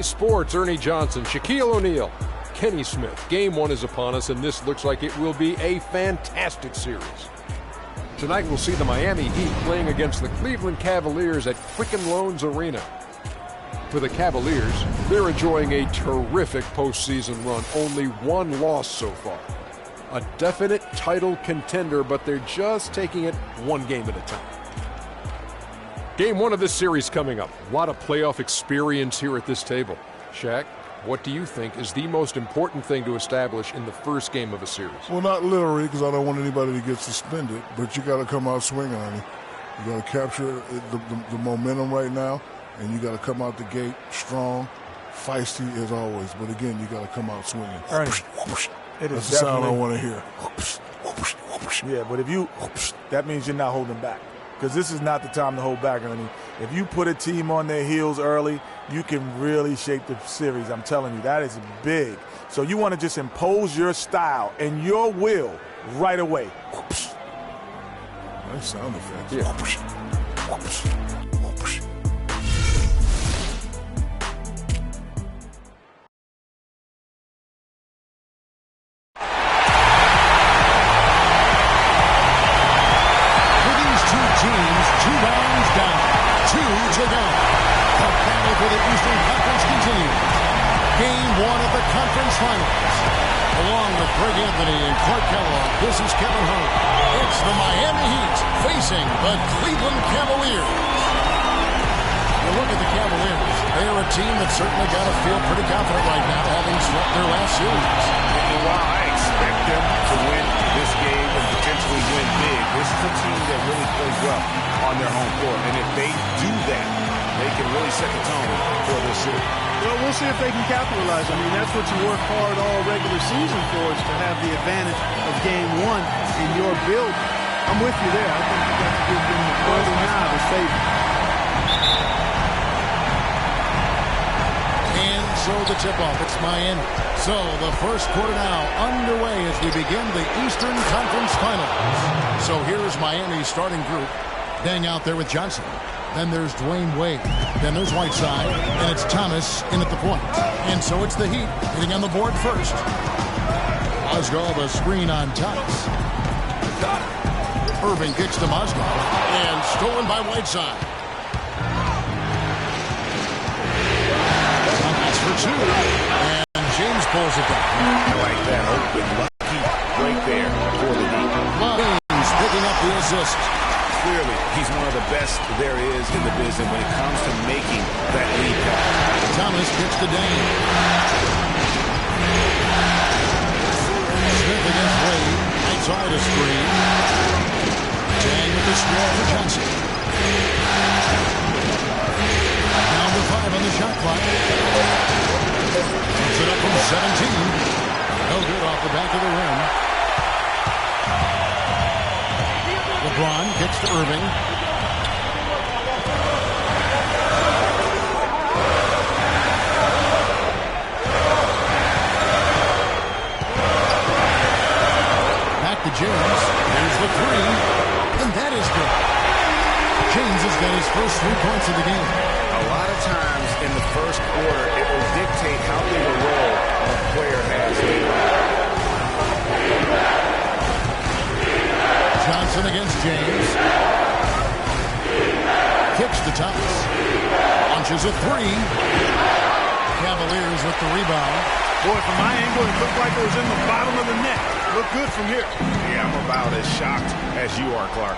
EA Sports, Ernie Johnson, Shaquille O'Neal, Kenny Smith. Game 1 is upon us, and this looks like it will be a fantastic series. Tonight we'll see the Miami Heat playing against the Cleveland Cavaliers at Quicken Loans Arena. For the Cavaliers, they're enjoying a terrific postseason run, only one loss so far. A definite title contender, but they're just taking it one game at a time. Game 1 of this series coming up. A lot of playoff experience here at this table. Shaq, what do you think is the most important thing to establish in the first game of a series? Well, not literally, because I don't want anybody to get suspended, but you got to come out swinging on it. You got to capture the momentum right now, and you got to come out the gate strong, feisty as always. But again, you got to come out swinging. Ernie, that's the sound I want to hear. Yeah, but if you, that means you're not holding back. Because this is not the time to hold back, Ernie. If you put a team on their heels early, you can really shape the series. I'm telling you, that is big. So you want to just impose your style and your will right away. Nice sound effects. Yeah. This is Kevin Hart. It's the Miami Heat facing the Cleveland Cavaliers. You look at the Cavaliers. They are a team that certainly got to feel pretty confident right now, having swept their last series. And while I expect them to win this game and potentially win big, this is a team that really plays well on their home court. And if they do that, they can really set the tone for this series. Well, we'll see if they can capitalize. I mean, that's what you work hard all regular season for, is to have the advantage of game 1 in your build. I'm with you there. I think you got to give them the early now to favor. And so the tip-off, it's Miami. So the first quarter now underway as we begin the Eastern Conference Finals. So here's Miami's starting group. Dang out there with Johnson. Then there's Dwayne Wade. Then there's Whiteside. And it's Thomas in at the point. And so it's the Heat hitting on the board first. Mozgov a screen on Thomas. Irving kicks to Mozgov. And stolen by Whiteside. Thomas for 2. And James pulls it down. I like that open lucky right there for the Heat. James picking up the assist. Clearly, he's one of the best there is in the business when it comes to making that lead pass. Thomas kicks to Dane. Smith against Wade. Outside a screen. Dang with the square for Johnson. Down to 5 on the shot clock. Puts it up from 17. No good off the back of the rim. LeBron kicks to Irving. Back to James. There's the 3. And that is good. James has got his first 3 points of the game. A lot of times in the first quarter, it will dictate how big a role a player has later. Johnson against James. Kicks to Thomas. Launches a 3. Cavaliers with the rebound. Boy, from my angle, it looked like it was in the bottom of the net. Looked good from here. Yeah, I'm about as shocked as you are, Clark.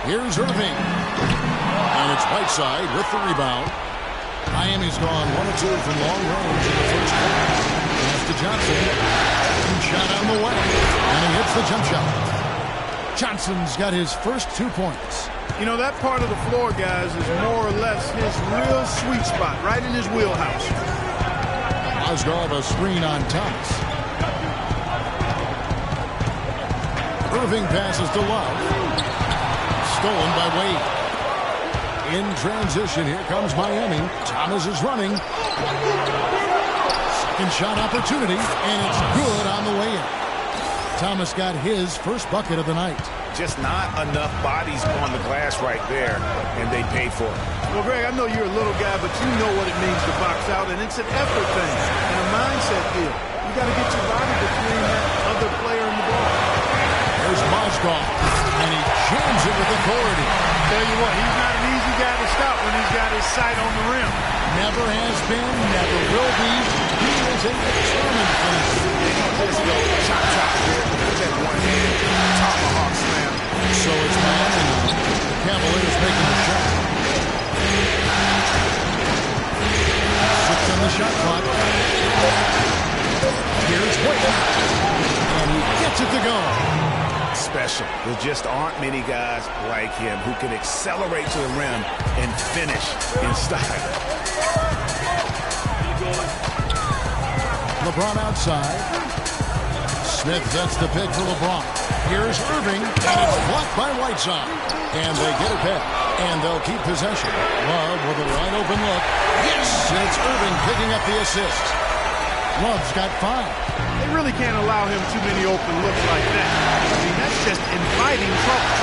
Here's Irving. And it's Whiteside with the rebound. Miami's gone 1 of 2 from long range in the first quarter. Pass to Johnson. And shot on the way. And he hits the jump shot. Johnson's got his first 2 points. You know, that part of the floor, guys, is more or less his real sweet spot, right in his wheelhouse. Mozgov a screen on Thomas. Irving passes to Love. Stolen by Wade. In transition, here comes Miami. Thomas is running. Second shot opportunity, and it's good on the way in. Thomas got his first bucket of the night. Just not enough bodies on the glass right there, and they paid for it. Well, Greg, I know you're a little guy, but you know what it means to box out, and it's an effort thing and a mindset deal. You got to get your body between that other player and the ball. There's Mozgov, and he jams it with authority. Tell you what, he's not an easy guy to stop when he's got his sight on the rim. Never has been, never will be. He is a determined finisher. Just go chop, chop there. Put that one hand. Tomahawk slam. So it's Miami now. The Cavaliers making the shot. 6 on the shot clock. Here's Wade. And he gets it to go. Special. There just aren't many guys like him who can accelerate to the rim and finish in style. LeBron outside. Smith sets the pick for LeBron. Here's Irving, and it's blocked by Whiteside. And they get it back, and they'll keep possession. Love with a wide open look. Yes, and it's Irving picking up the assist. Love's got 5. They really can't allow him too many open looks like that. I mean, that's just inviting trouble.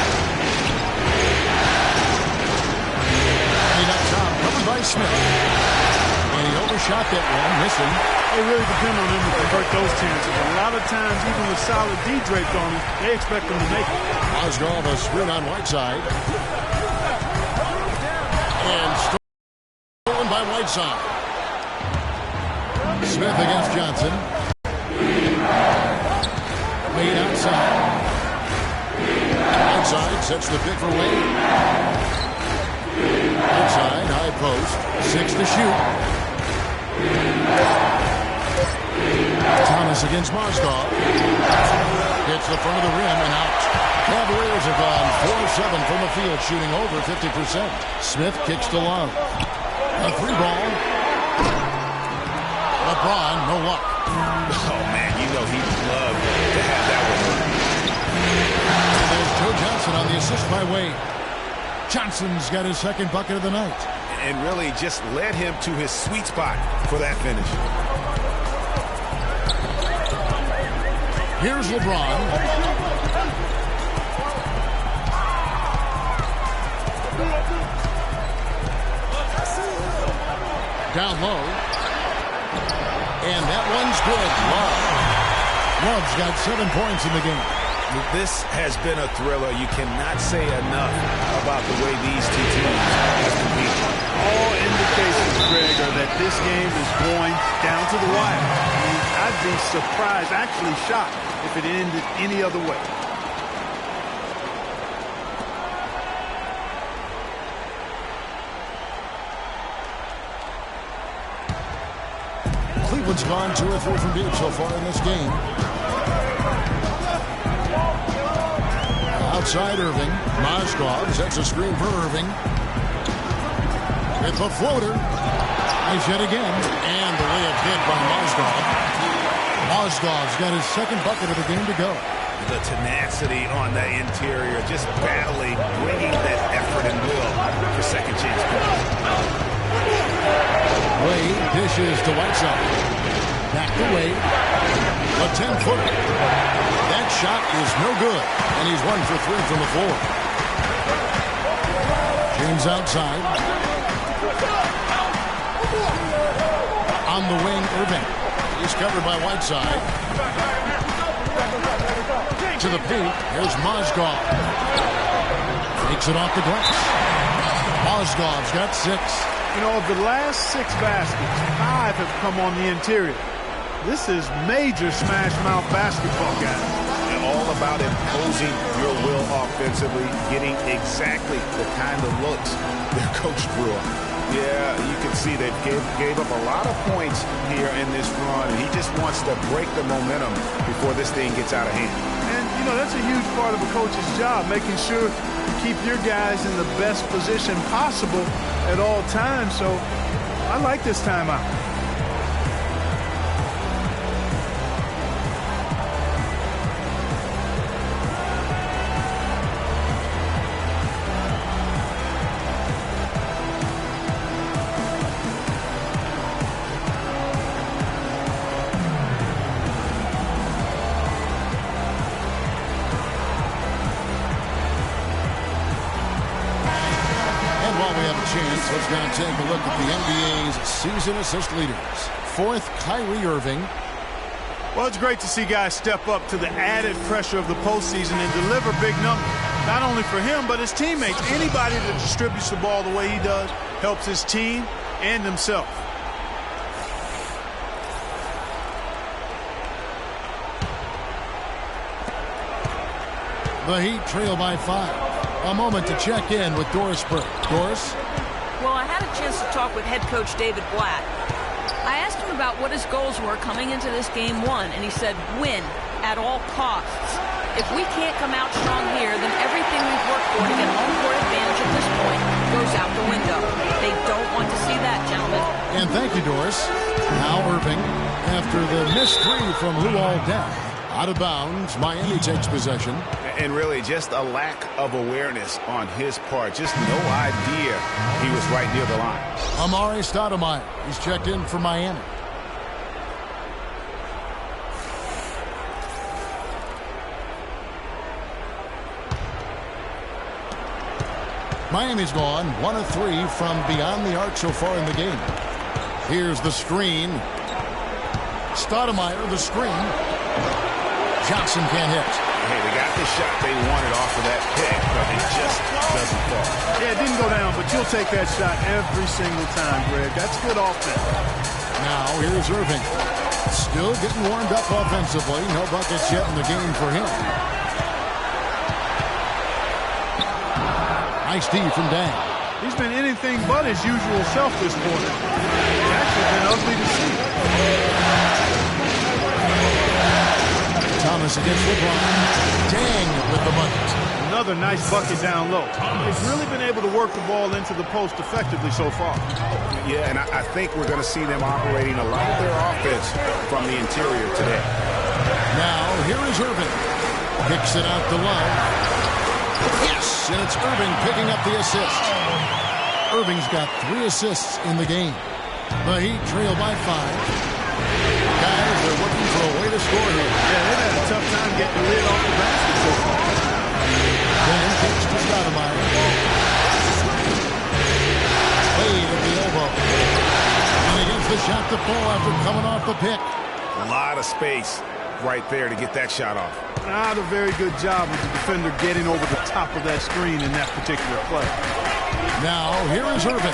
And up top, covered by Smith. And he overshot that one, missing. They really depend on him to convert those chances. A lot of times, even with solid D draped on him, they expect him to make it. Mozgov a screen on Whiteside. And stolen by Whiteside. Smith against Johnson. Wade outside. Outside sets the pick for Wade. Outside, high post. 6 to shoot. Thomas against Mozgov. Hits the front of the rim and out. Cavaliers have gone 4-7 from the field, shooting over 50%. Smith kicks to Love. A 3-ball. LeBron, no luck. Oh, man, you know he'd love to have that one. And there's Joe Johnson on the assist by Wade. Johnson's got his second bucket of the night. And really just led him to his sweet spot for that finish. Here's LeBron. Down low. And that one's good. Love. Love's got 7 points in the game. This has been a thriller. You cannot say enough about the way these two teams have competed. All indications, Greg, are that this game is going down to the wire. I mean, I'd be surprised, actually shocked, if it ended any other way. Cleveland's gone 2 or 3 from deep so far in this game. Outside Irving. Mozgov sets a screen for Irving. With the floater. Nice yet again. And the layup hit by Mozgov. Mozgov's got his second bucket of the game to go. The tenacity on the interior, just battling, bringing that effort and will for second chance points. Wade dishes to Whiteside. Back to Wade. A 10-footer. That shot is no good. And he's 1 for 3 from the floor. James outside. On the wing, Irving. He's covered by Whiteside. To the paint. Here's Mozgov. Takes it off the glass. Mozgov's got 6. You know, of the last 6 baskets, 5 have come on the interior. This is major smash mouth basketball, guys. And all about imposing your will offensively, getting exactly the kind of looks their coach drew up. Yeah, you can see they gave up a lot of points here in this run, and he just wants to break the momentum before this thing gets out of hand. And, you know, that's a huge part of a coach's job, making sure you keep your guys in the best position possible at all times. So I like this timeout. chance, let's now take a look at the NBA's season assist leaders. Fourth, Kyrie Irving. Well, it's great to see guys step up to the added pressure of the postseason and deliver big numbers. Not only for him, but his teammates. Anybody that distributes the ball the way he does helps his team and himself. The Heat trail by 5. A moment to check in with Doris Burke. Doris? Well, I had a chance to talk with head coach David Blatt. I asked him about what his goals were coming into this game 1, and he said win at all costs. If we can't come out strong here, then everything we've worked for to get home court advantage at this point goes out the window. They don't want to see that, gentlemen. And thank you, Doris. Now Irving, after the missed 3 from Luol Deng. Out of bounds, Miami takes possession. And really just a lack of awareness on his part. Just no idea he was right near the line. Amari Stoudemire. He's checked in for Miami. Miami's gone 1 of 3 from beyond the arc so far in the game. Here's the screen. Stoudemire, the screen. Johnson can't hit. Hey, they got the shot they wanted off of that pick, but it just doesn't fall. Yeah, it didn't go down, but you'll take that shot every single time, Greg. That's good offense. Now here's Irving. Still getting warmed up offensively. No buckets yet in the game for him. Nice D from Deng. He's been anything but his usual self this quarter. It's actually been ugly to see. Thomas against LeBron. Deng with the bucket. Another nice bucket down low. He's really been able to work the ball into the post effectively so far. Yeah, and I think we're going to see them operating a lot of their offense from the interior today. Now, here is Irving. Kicks it out to Love. Yes, and it's Irving picking up the assist. Irving's got 3 assists in the game. The Heat trail by 5. Guys, they're looking for a way to score here. Yeah, they've had a tough time getting the lid off the basket so far. Then kicks to Stoudemire. Played at the elbow. And he gets the shot to fall after coming off the pick. A lot of space right there to get that shot off. Not a very good job of the defender getting over the top of that screen in that particular play. Now, here is Irving.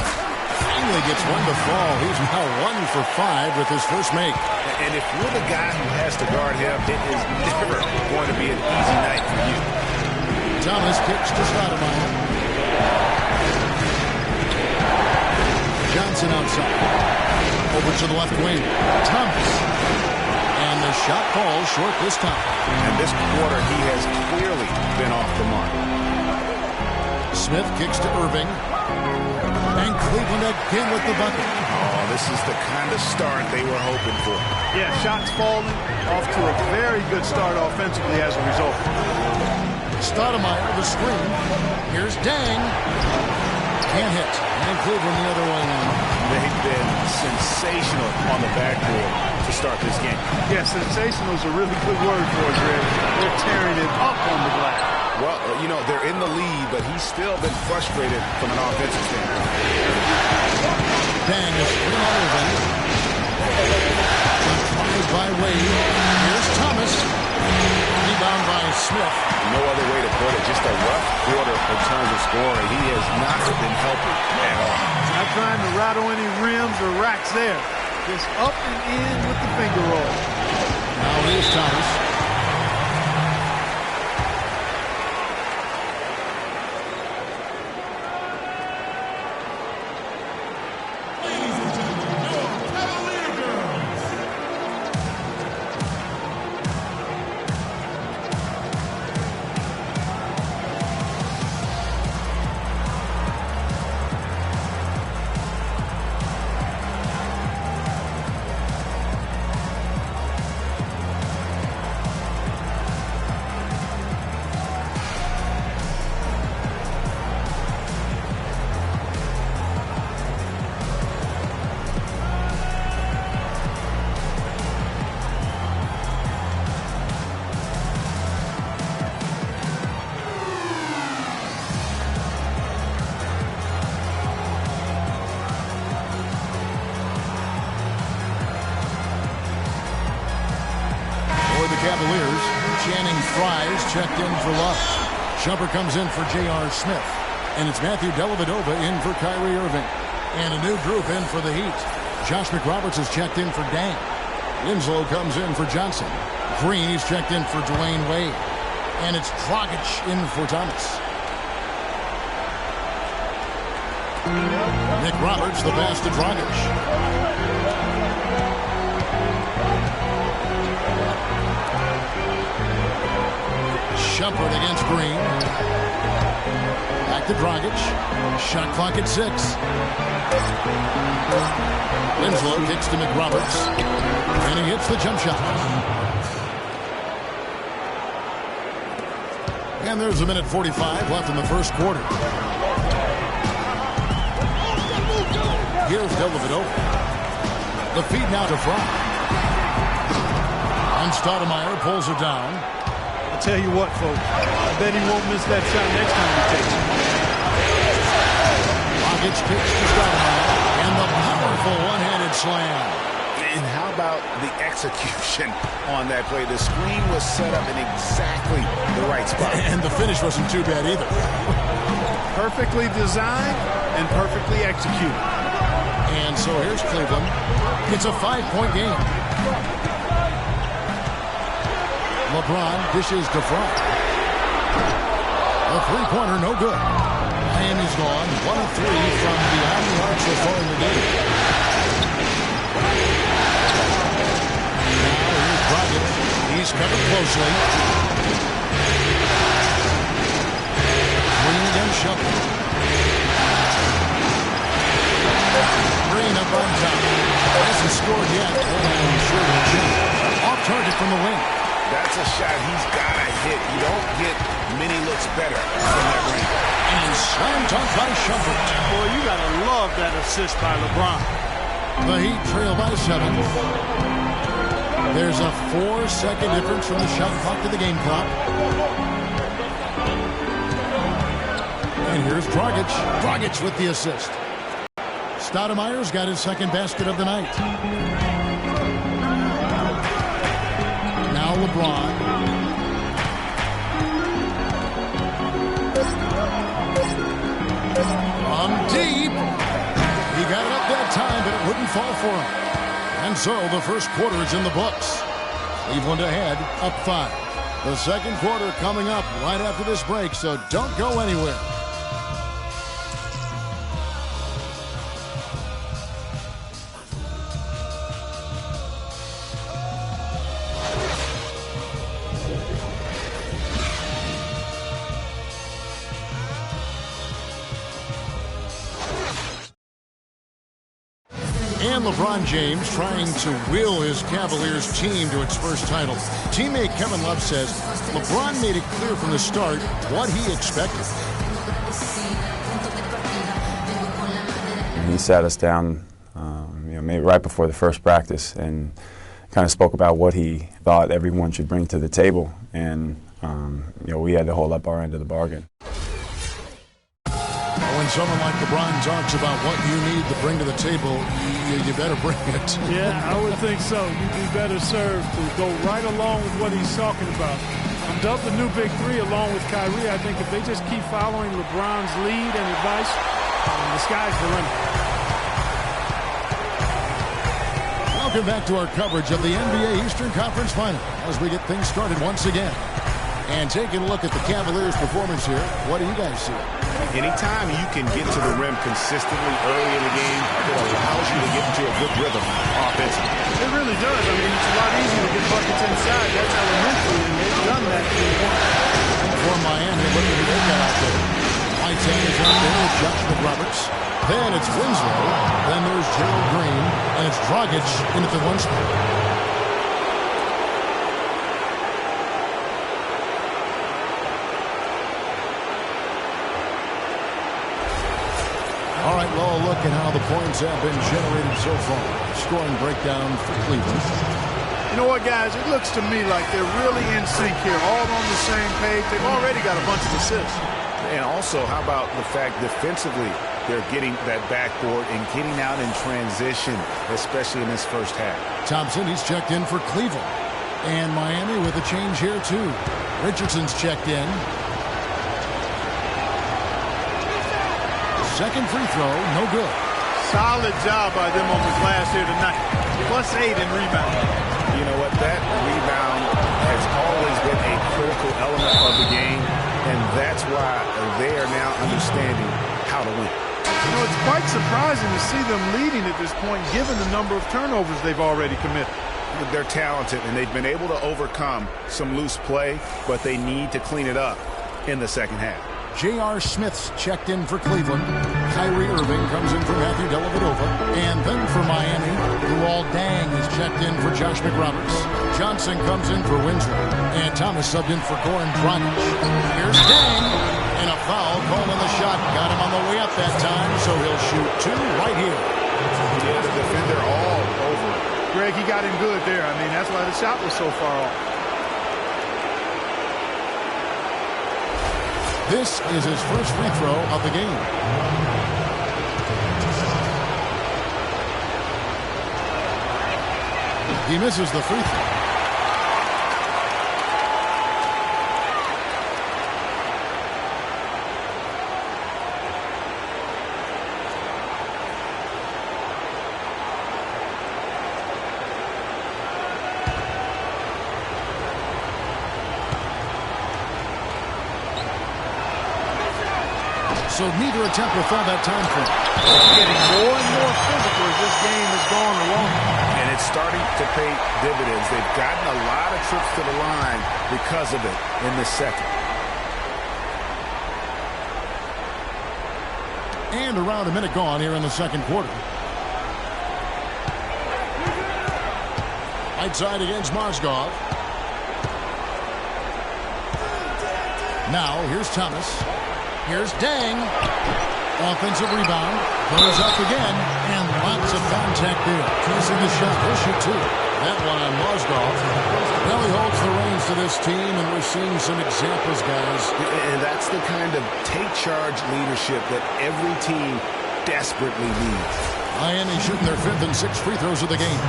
Finally gets one to fall. He's now 1 for 5 with his first make. And if you're the guy who has to guard him, it is never going to be an easy night for you. Thomas kicks to Stoudemire. Johnson outside. Over to the left wing. Thomas. And the shot falls short this time. And this quarter, he has clearly been off the mark. Smith kicks to Irving. And Cleveland again with the bucket. Oh, this is the kind of start they were hoping for. Yeah, shots falling, off to a very good start offensively as a result. Stoudemire, the screen. Here's Deng. Can't hit. And Cleveland the other way in. They've been sensational on the backboard to start this game. Yeah, sensational is a really good word for it, Greg. They're tearing it up on the glass. Well, you know, they're in the lead, but he's still been frustrated from an offensive standpoint. Deng is screen on Irving. Controlled by Wade. Here's Thomas. Rebound by Smith. No other way to put it. Just a rough quarter in terms of scoring. He has not been helping at all. Not trying to rattle any rims or racks there. Just up and in with the finger roll. Now here's Thomas. Cavaliers. Channing Fries checked in for Love. Shumpert comes in for J.R. Smith. And it's Matthew Dellavedova in for Kyrie Irving. And a new group in for the Heat. Josh McRoberts is checked in for Dang. Winslow comes in for Johnson. Green is checked in for Dwayne Wade. And it's Dragic in for Thomas. Nick Roberts, the pass to Dragic. Shumpert against Green. Back to Dragic. Shot clock at 6. Winslow kicks to McRoberts. And he hits the jump shot. And there's a minute 45 left in the first quarter. Here's Dellavedova. The feed now to Fry. And Stoudemire pulls her down. I'll tell you what, folks. I bet he won't miss that shot next time he takes it. Dragic kicks to Stoudemire. And the powerful one-handed slam. And how about the execution on that play? The screen was set up in exactly the right spot. And the finish wasn't too bad either. Perfectly designed and perfectly executed. And so here's Cleveland. It's a 5-point game. LeBron dishes to Fry. A three-pointer, no good. Miami's gone 1 of 3 from beyond the arc so far in the game. Now here's Dragic. He's covered closely. Green against Shumpert. Green up on top. Hasn't scored yet. And sure will change. Off target from the wing. That's a shot he's got to hit. You don't get many looks better from that range. And slam dunk by Shumpert. Boy, you got to love that assist by LeBron. The Heat trail by 7. There's a 4-second difference from the shot clock to the game clock. And here's Dragic. Dragic with the assist. Stoudemire's got his second basket of the night. Now LeBron. From deep. He got it up that time, but it wouldn't fall for him. And so the first quarter is in the books. Cleveland ahead, up 5. The second quarter coming up right after this break, so don't go anywhere. And LeBron James trying to will his Cavaliers team to its first title. Teammate Kevin Love says LeBron made it clear from the start what he expected. He sat us down maybe right before the first practice and kind of spoke about what he thought everyone should bring to the table. And we had to hold up our end of the bargain. When someone like LeBron talks about what you need to bring to the table, you better bring it. Yeah, I would think so. You'd be better served to go right along with what he's talking about. I'm dubbed the new big three along with Kyrie. I think if they just keep following LeBron's lead and advice, the sky's the limit. Welcome back to our coverage of the NBA Eastern Conference Final as we get things started once again. And taking a look at the Cavaliers' performance here, what do you guys see? Anytime you can get to the rim consistently early in the game, it allows you to get into a good rhythm offensively. It really does. I mean, it's a lot easier to get buckets inside. That's elementary, and they've done that for Miami. Look at what they got out there. Whiteside is out there with Josh McRoberts. Then it's Winslow. Then there's Gerald Green. And it's Dragic in at the 1 spot. All right, well, look at how the points have been generated so far. Scoring breakdown for Cleveland. You know what, guys? It looks to me like they're really in sync here, all on the same page. They've already got a bunch of assists. And also, how about the fact defensively they're getting that backboard and getting out in transition, especially in this first half. Thompson, he's checked in for Cleveland. And Miami with a change here, too. Richardson's checked in. Second free throw, no good. Solid job by them on the glass here tonight. +8 in rebounding. You know what? That rebound has always been a critical element of the game, and that's why they are now understanding how to win. You know, it's quite surprising to see them leading at this point, given the number of turnovers they've already committed. They're talented, and they've been able to overcome some loose play, but they need to clean it up in the second half. J.R. Smith's checked in for Cleveland. Kyrie Irving comes in for Matthew Dellavedova. And then for Miami, Luol Deng is checked in for Josh McRoberts. Johnson comes in for Winslow. And Thomas subbed in for Goran Dragic. Here's Deng. And a foul called on the shot. Got him on the way up that time, so he'll shoot 2 right here. Yeah, the defender all over. Greg, he got him good there. I mean, that's why the shot was so far off. This is his first free throw of the game. He misses the free throw. So neither attempt will fill that time frame. It's getting more and more physical as this game has gone along. And it's starting to pay dividends. They've gotten a lot of trips to the line because of it in this second. And around a minute gone here in the second quarter. Right side against Mozgov. Now here's Thomas. Here's Deng. Offensive rebound. Goes up again. And lots of contact there. Chasing the shot. He'll shoot 2. That one on Mozgov. Well, he holds the reins to this team, and we're seeing some examples, guys. And that's the kind of take-charge leadership that every team desperately needs. Miami shooting their 5th and 6th free throws of the game.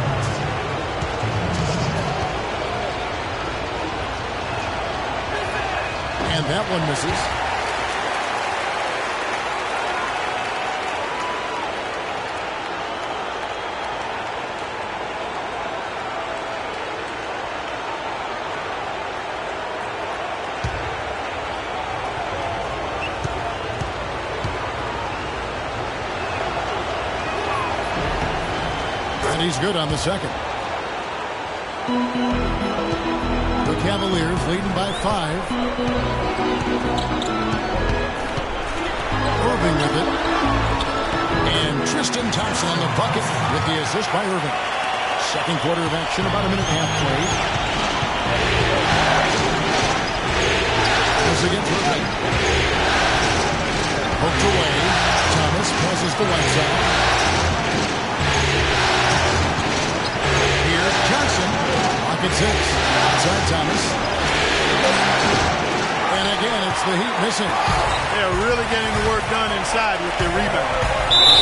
And that one misses. And he's good on the second. The Cavaliers leading by 5. Irving with it. And Tristan Thompson on the bucket with the assist by Irving. Second quarter of action, about a minute and a half played. Once again, Irving. Hooked away. Thomas passes the right side. Here's Johnson. Pocket 6. Outside Thomas. And again, it's the Heat missing. They're really getting the work done inside with their rebound.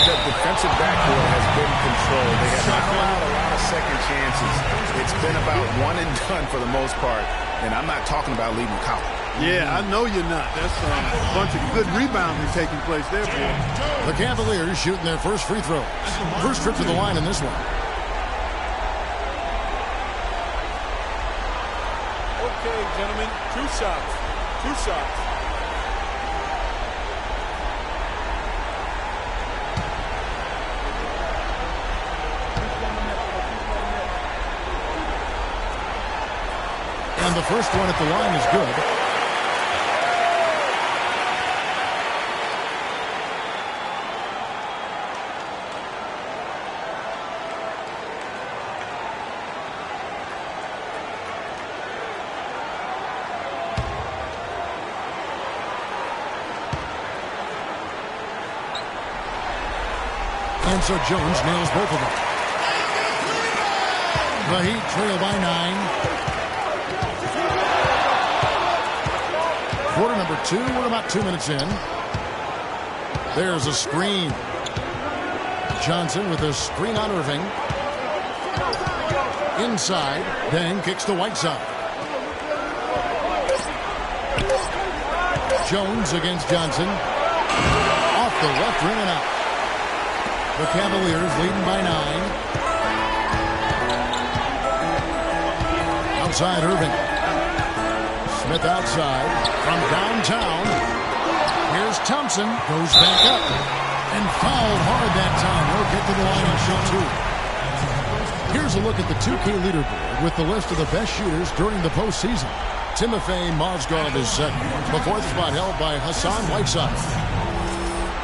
The defensive backcourt has been controlled. They have not allowed a lot of second chances. It's been about one and done for the most part. And I'm not talking about leaving Collins. Yeah, I know you're not. That's a bunch of good rebounding taking place there, boy. The Cavaliers shooting their first free throw. First trip to the line in this one. Okay, gentlemen, 2 shots. 2 shots. And the first one at the line is good. And so Jones nails both of them. The Heat trail by 9. Quarter number 2. We're about 2 minutes in. There's a screen. Johnson with a screen on Irving. inside. Deng kicks to Whiteside. Jones against Johnson. Off the left rim and out. The Cavaliers leading by 9. Outside Irving. Smith outside from downtown. Here's Thompson. Goes back up. And fouled hard that time. He'll get to the line and shoot 2. Here's a look at the 2K leaderboard with the list of the best shooters during the postseason. Timofey Mozgov is second. The 4th spot held by Hassan Whiteside.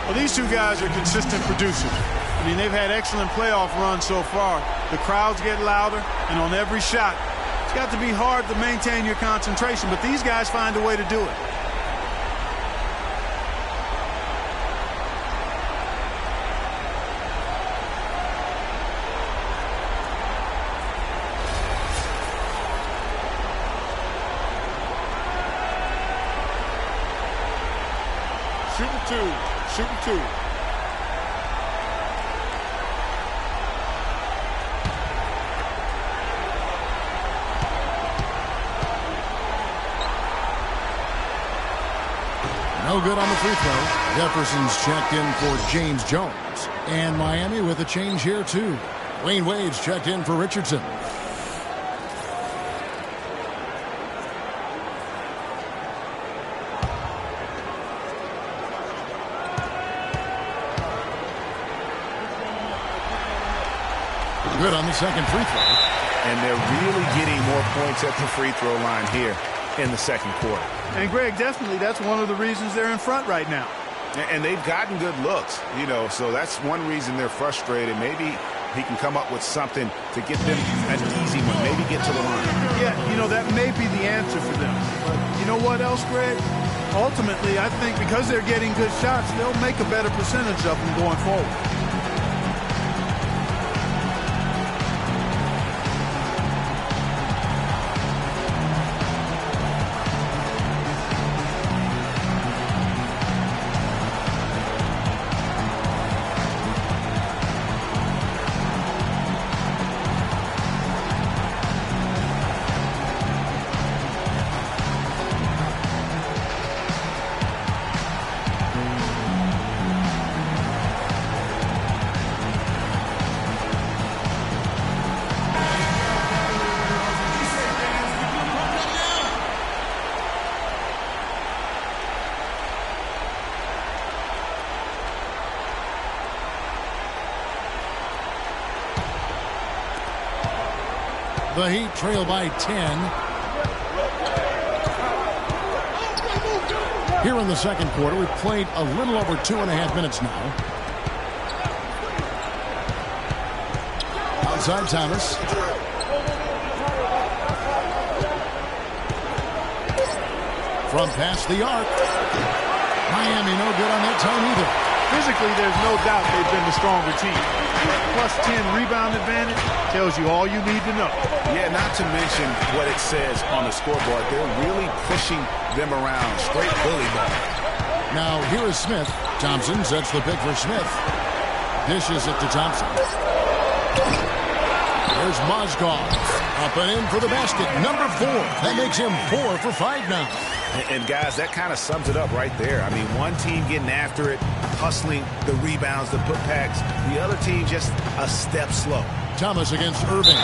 Well, these two guys are consistent producers. I mean, they've had excellent playoff runs so far. The crowds get louder, and on every shot, it's got to be hard to maintain your concentration, but these guys find a way to do it. Shooting two. No good on the free throw. Jefferson's checked in for James Jones. And Miami with a change here, too. Wayne Wade's checked in for Richardson. Good on the second free throw. And they're really getting more points at the free throw line here in the second quarter. And, Greg, definitely that's one of the reasons they're in front right now. And they've gotten good looks, you know, so that's one reason they're frustrated. Maybe he can come up with something to get them an easy one, maybe get to the line. Yeah, you know, that may be the answer for them. But you know what else, Greg? Ultimately, I think because they're getting good shots, they'll make a better percentage of them going forward. The Heat trail by 10. Here in the second quarter, we've played a little over 2.5 minutes now. Outside Thomas. From past the arc. Miami no good on that time either. Physically, there's no doubt they've been the stronger team. Plus 10 rebound advantage tells you all you need to know. Yeah, not to mention what it says on the scoreboard. They're really pushing them around. Straight bully ball. Now, here is Smith. Thompson sets the pick for Smith. Dishes it to Thompson. There's Mozgov. Up and in for the basket. Number 4. That makes him 4 for 5 now. And guys, that kind of sums it up right there. I mean, one team getting after it, hustling the rebounds, the putbacks. The other team just a step slow. Thomas against Irving.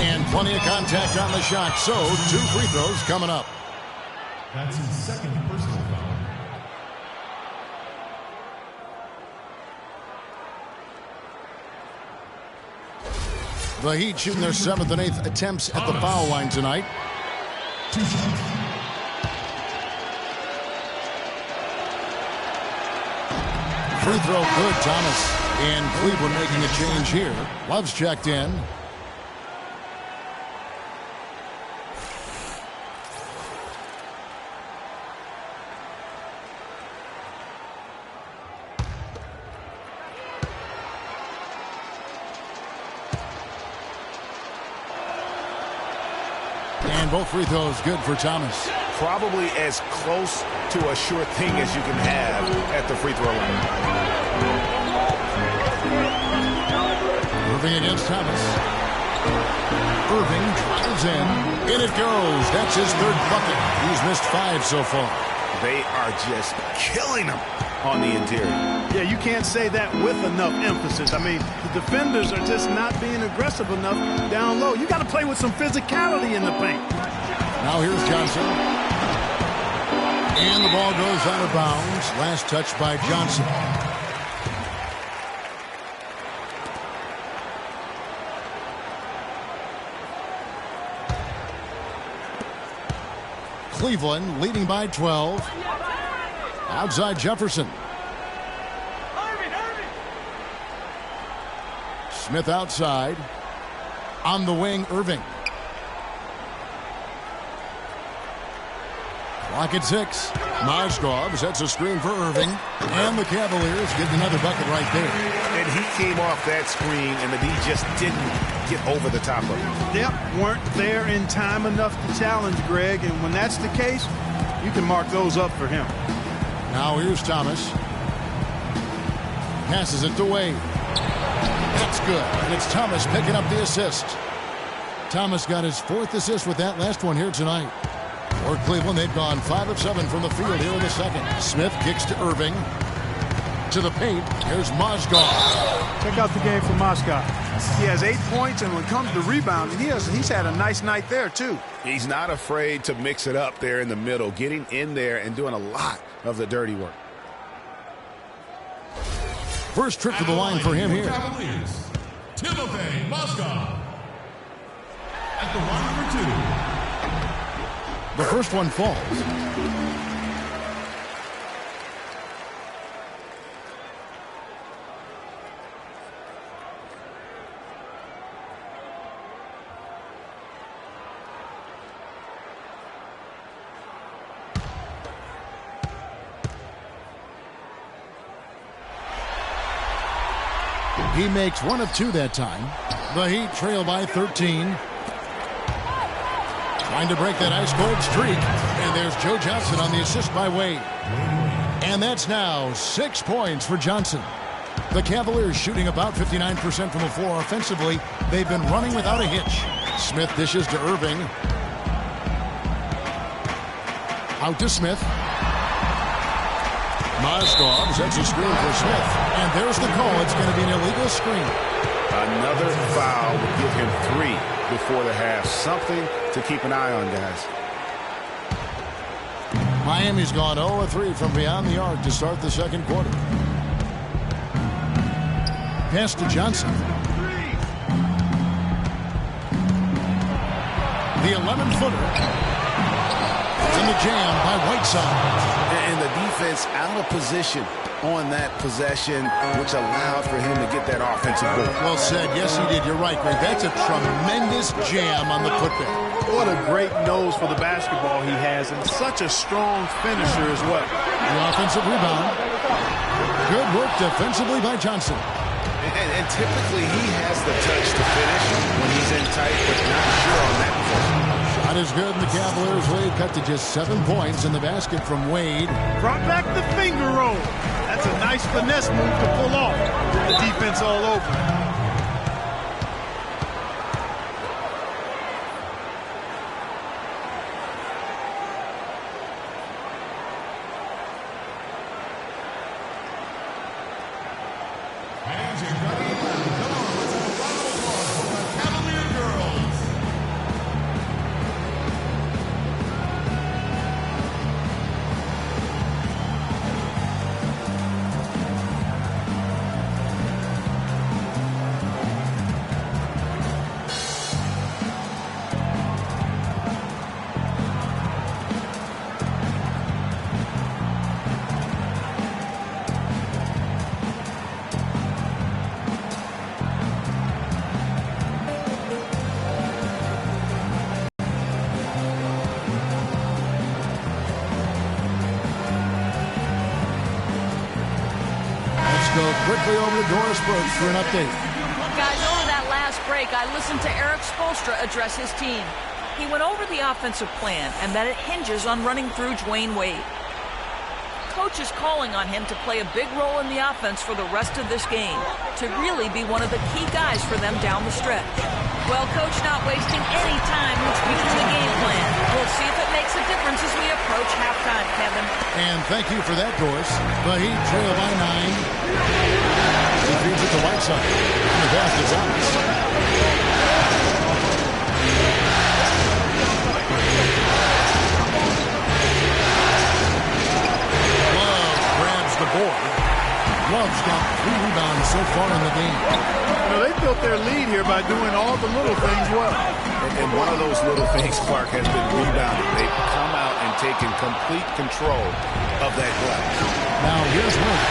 And plenty of contact on the shot. So, 2 free throws coming up. That's his second personal foul. The Heat shooting their 7th and 8th attempts at the foul line tonight. 2 shots. Free throw good, Thomas. And Cleveland making a change here. Love's checked in. And both free throws good for Thomas. Probably as close to a sure thing as you can have at the free throw line. Moving against Thomas. Irving drives in. In it goes. That's his third bucket. He's missed 5 so far. They are just killing him on the interior. Yeah, you can't say that with enough emphasis. I mean, the defenders are just not being aggressive enough down low. You got to play with some physicality in the paint. Now here's Johnson. And the ball goes out of bounds. Last touch by Johnson. Cleveland leading by 12. Outside Jefferson. Smith outside. On the wing, Irving. Clock at 6. Mozgov sets a screen for Irving. And the Cavaliers get another bucket right there. And he came off that screen, and the D just didn't get over the top of it. Yep, weren't there in time enough to challenge Greg, and when that's the case, you can mark those up for him. Now here's Thomas. Passes it to Wade. That's good, and it's Thomas picking up the assist. Thomas got his 4th assist with that last one here tonight. For Cleveland, they've gone 5 of 7 from the field here in the second. Smith kicks to Irving. To the paint. Here's Mozgov. Check out the game for Mozgov. He has 8 points, and when it comes to rebounding, he's had a nice night there, too. He's not afraid to mix it up there in the middle, getting in there and doing a lot of the dirty work. First trip to the line for him here. Cavaliers, Timothy Mozgov. At the line for 2. The first one falls. He makes 1 of 2 that time. The Heat trail by 13. Trying to break that ice-cold streak. And there's Joe Johnson on the assist by Wade. And that's now 6 points for Johnson. The Cavaliers shooting about 59% from the floor offensively. They've been running without a hitch. Smith dishes to Irving. Out to Smith. Mozgov sets a screen for Smith. And there's the call. It's going to be an illegal screen. Another foul will give him 3 before the half. Something to keep an eye on, guys. Miami's gone 0-3 from beyond the arc to start the second quarter. Pass to Johnson. The 11-footer. In the jam by Whiteside. And the defense out of position on that possession, which allowed for him to get that offensive goal. Well said. Yes, he did. You're right, Greg. That's a tremendous jam on the putback. What a great nose for the basketball he has, and such a strong finisher as well. The offensive rebound. Good work defensively by Johnson. And typically he has the touch to finish when he's in tight, but not sure on that possession. Shot is good, and the Cavaliers lead cut to just 7 points in the basket from Wade. Brought back the finger roll. That's a nice finesse move to pull off. The defense all over. Quickly over to Doris Brooks for an update. Guys, over that last break, I listened to Eric Spoelstra address his team. He went over the offensive plan and that it hinges on running through Dwayne Wade. Coach is calling on him to play a big role in the offense for the rest of this game, to really be one of the key guys for them down the stretch. Well, Coach not wasting any time retweaking the game plan. We'll see if it makes a difference as we approach halftime, Kevin. And thank you for that, Doris. The Heat trail by 9. He feeds it to Whiteside. And the basket's out. Love's got 3 rebounds so far in the game. You know, they built their lead here by doing all the little things well. And one of those little things, Clark, has been rebounded. They've come out and taken complete control of that glass. Now here's one.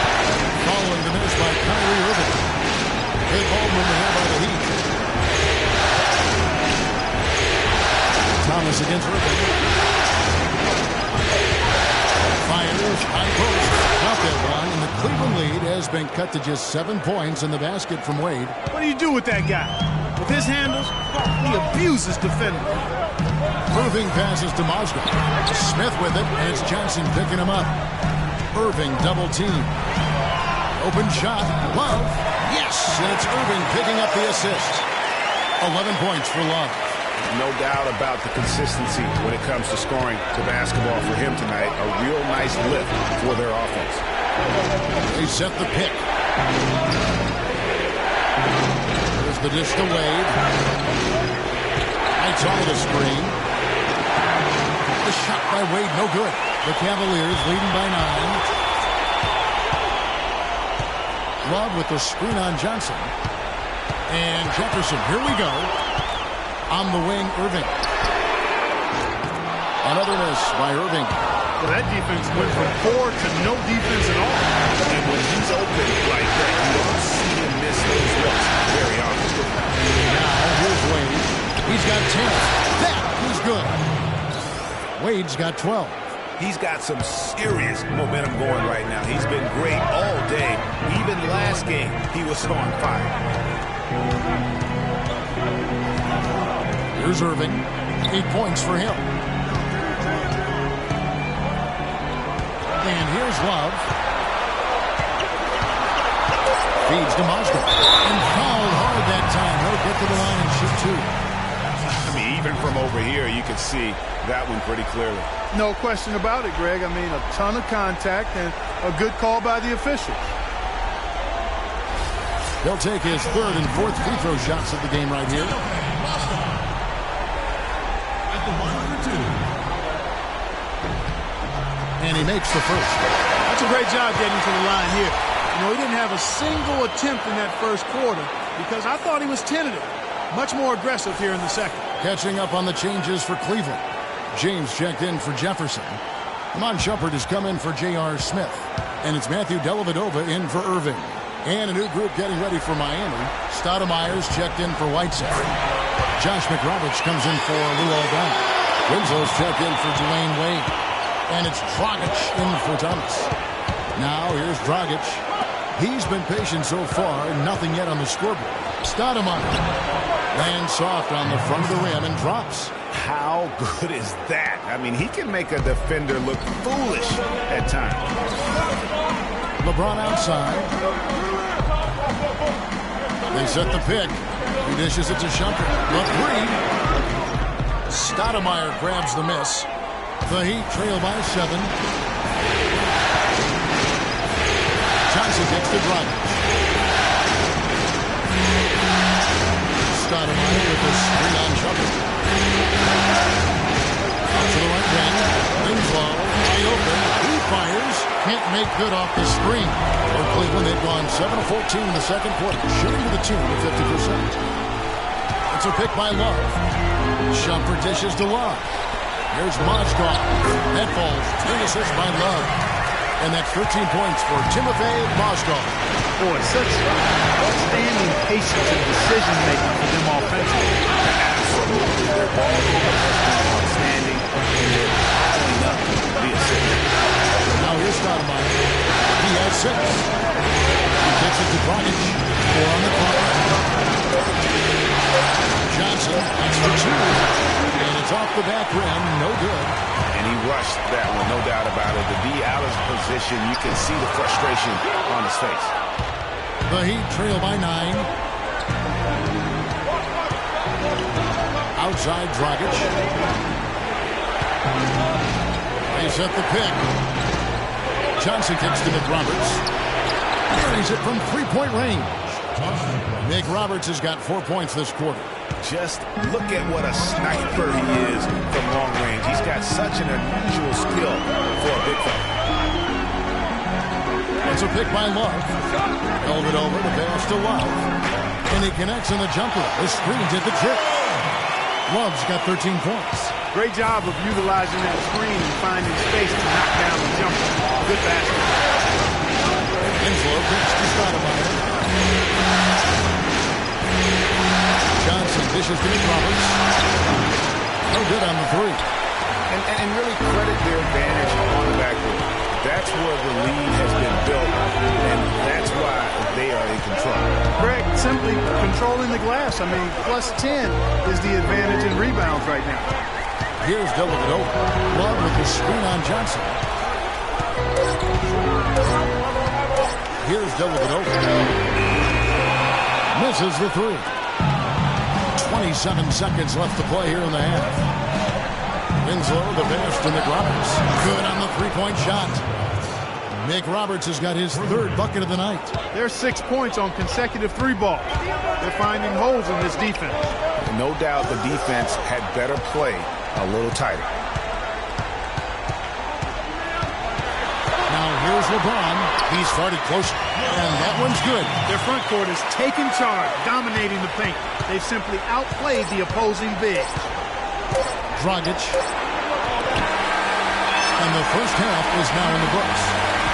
Following the miss by Kyrie Irving. Big ball movement here by the Heat. Thomas against Irving. Fires, high post. Out that one, and the Cleveland lead has been cut to just 7 points in the basket from Wade. What do you do with that guy? With his handles, he abuses defenders. Irving passes to Mozgov. Smith with it, and it's Johnson picking him up. Irving double team. Open shot. Love. Yes, and it's Irving picking up the assist. 11 points for Love. No doubt about the consistency when it comes to scoring the basketball for him tonight. A real nice lift for their offense. They set the pick. There's the dish to Wade. Lights on the screen. The shot by Wade, no good. The Cavaliers leading by 9. Love with the screen on Johnson. And Jefferson, here we go. On the wing, Irving. Another miss by Irving. Well, that defense went from poor to no defense at all. And when he's open like that, you don't see him miss those looks very often. Now, here's Wade. He's got 10. That is good. Wade's got 12. He's got some serious momentum going right now. He's been great all day. Even last game, he was on fire. Here's Irving. 8 points for him. And here's Love. Feeds to Mozgov. And fouled hard that time. He'll get to the line and shoot 2. I mean, even from over here, you can see that one pretty clearly. No question about it, Greg. I mean, a ton of contact and a good call by the officials. He'll take his 3rd and 4th free throw shots of the game right here. And he makes the first. That's a great job getting to the line here. You know, he didn't have a single attempt in that first quarter because I thought he was tentative. Much more aggressive here in the second. Catching up on the changes for Cleveland. James checked in for Jefferson. Amon Shumpert has come in for J.R. Smith. And it's Matthew Dellavedova in for Irving. And a new group getting ready for Miami. Stoudemire's checked in for Whiteside. Josh McRoberts comes in for Lou Aldana. Winslow's checked in for Dwayne Wade. And it's Dragic in for Thomas. Now here's Dragic. He's been patient so far, nothing yet on the scoreboard. Stoudemire lands soft on the front of the rim and drops. How good is that? I mean, he can make a defender look foolish at times. LeBron outside. They set the pick. He dishes it to Shumpert. The 3. Stoudemire grabs the miss. The Heat trail by 7. Johnson gets to Dragic. Stoudemire with the screen on Shumpert. Out to the right wing. Winslow, wide open. He fires. Can't make good off the screen. For Cleveland, they've gone 7 of 14 in the second quarter, shooting to the tune of 50%. It's a pick by Love. Shumpert dishes to Love. Here's Mozgov. That falls. 3 assists by Love. And that's 13 points for Timofey Mozgov. Boy, such outstanding patience and decision-making for them offensively. Absolutely. Their ball has been outstanding. And they're piling up the assists. Now here's Stoudemire. He has 6. He kicks it to Dragic. 4 on the clock. Johnson, extra 2. And it's off the back rim. No good. And he rushed that one, no doubt about it. To be out of position, you can see the frustration on his face. The Heat trail by 9. outside Dragic. They set the pick. Johnson kicks to Nick Roberts. Carries it from three-point range. Nick Roberts has got 4 points this quarter. Just look at what a sniper he is from long range. He's got such an unusual skill for a big fella. It's a pick by Love. Held it over the pass to Love. And he connects on the jumper. The screen did the trick. Love's got 13 points. Great job of utilizing that screen and finding space to knock down the jumper. Good basket. Winslow kicks to Stoudemire. Johnson dishes to Nick Roberts. No good on the three. And really credit their advantage on the backboard. That's where the lead has been built, and that's why they are in control. Greg, simply controlling the glass. I mean, plus 10 is the advantage in rebounds right now. Here's Dellavedova. Love with the screen on Johnson. Here's Dellavedova. Misses the three. 27 seconds left to play here in the half. Winslow, the pass to Nick Roberts. Good on the three-point shot. Nick Roberts has got his third bucket of the night. There's 6 points on consecutive three balls. They're finding holes in this defense. No doubt the defense had better play a little tighter. Now here's LeBron. He started close, and that one's good. Their front court is taking charge, dominating the paint. They've simply outplayed the opposing big. Dragic. And the first half is now in the books.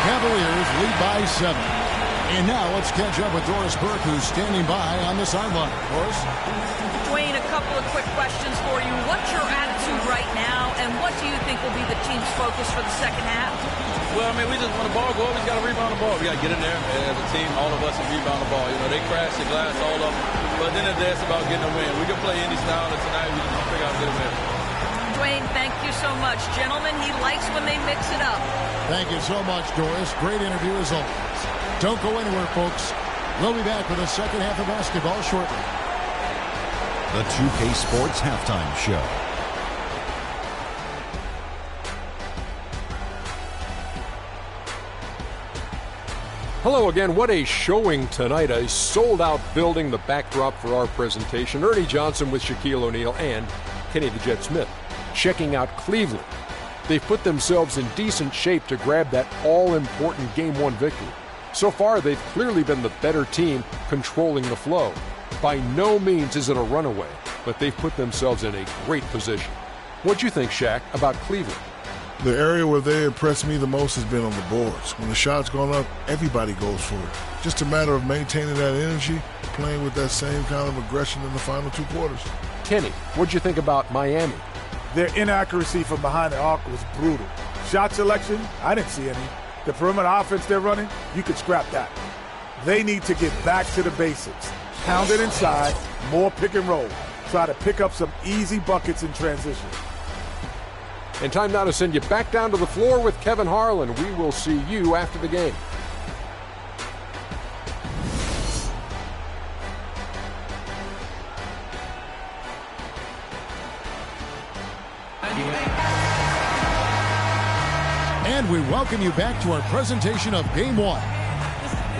Cavaliers lead by 7. And now let's catch up with Doris Burke, who's standing by on the sideline. Doris? Dwayne, a couple of quick questions for you. What's your attitude right now, and what do you think will be the team's focus for the second half? Well, I mean, we just want the ball. Go over, we got to rebound the ball. We got to get in there as a team, all of us, and rebound the ball. You know, they crash the glass, all of them. But then it's about getting a win. We can play any style, and tonight we just figure out how to get a win. Dwayne, thank you so much. Gentlemen, he likes when they mix it up. Thank you so much, Doris. Great interview as always. Don't go anywhere, folks. We'll be back with the second half of basketball shortly. The 2K Sports Halftime Show. Hello again. What a showing tonight. A sold-out building, the backdrop for our presentation. Ernie Johnson with Shaquille O'Neal and Kenny the Jet Smith checking out Cleveland. They've put themselves in decent shape to grab that all-important Game 1 victory. So far, they've clearly been the better team controlling the flow. By no means is it a runaway, but they've put themselves in a great position. What'd you think, Shaq, about Cleveland? The area where they impressed me the most has been on the boards. When the shot's gone up, everybody goes for it. Just a matter of maintaining that energy, playing with that same kind of aggression in the final 2 quarters. Kenny, what'd you think about Miami? Their inaccuracy from behind the arc was brutal. Shot selection, I didn't see any. The perimeter offense they're running, you could scrap that. They need to get back to the basics. Pound it inside, more pick and roll. Try to pick up some easy buckets in transition. And time now to send you back down to the floor with Kevin Harlan. We will see you after the game. And we welcome you back to our presentation of Game 1.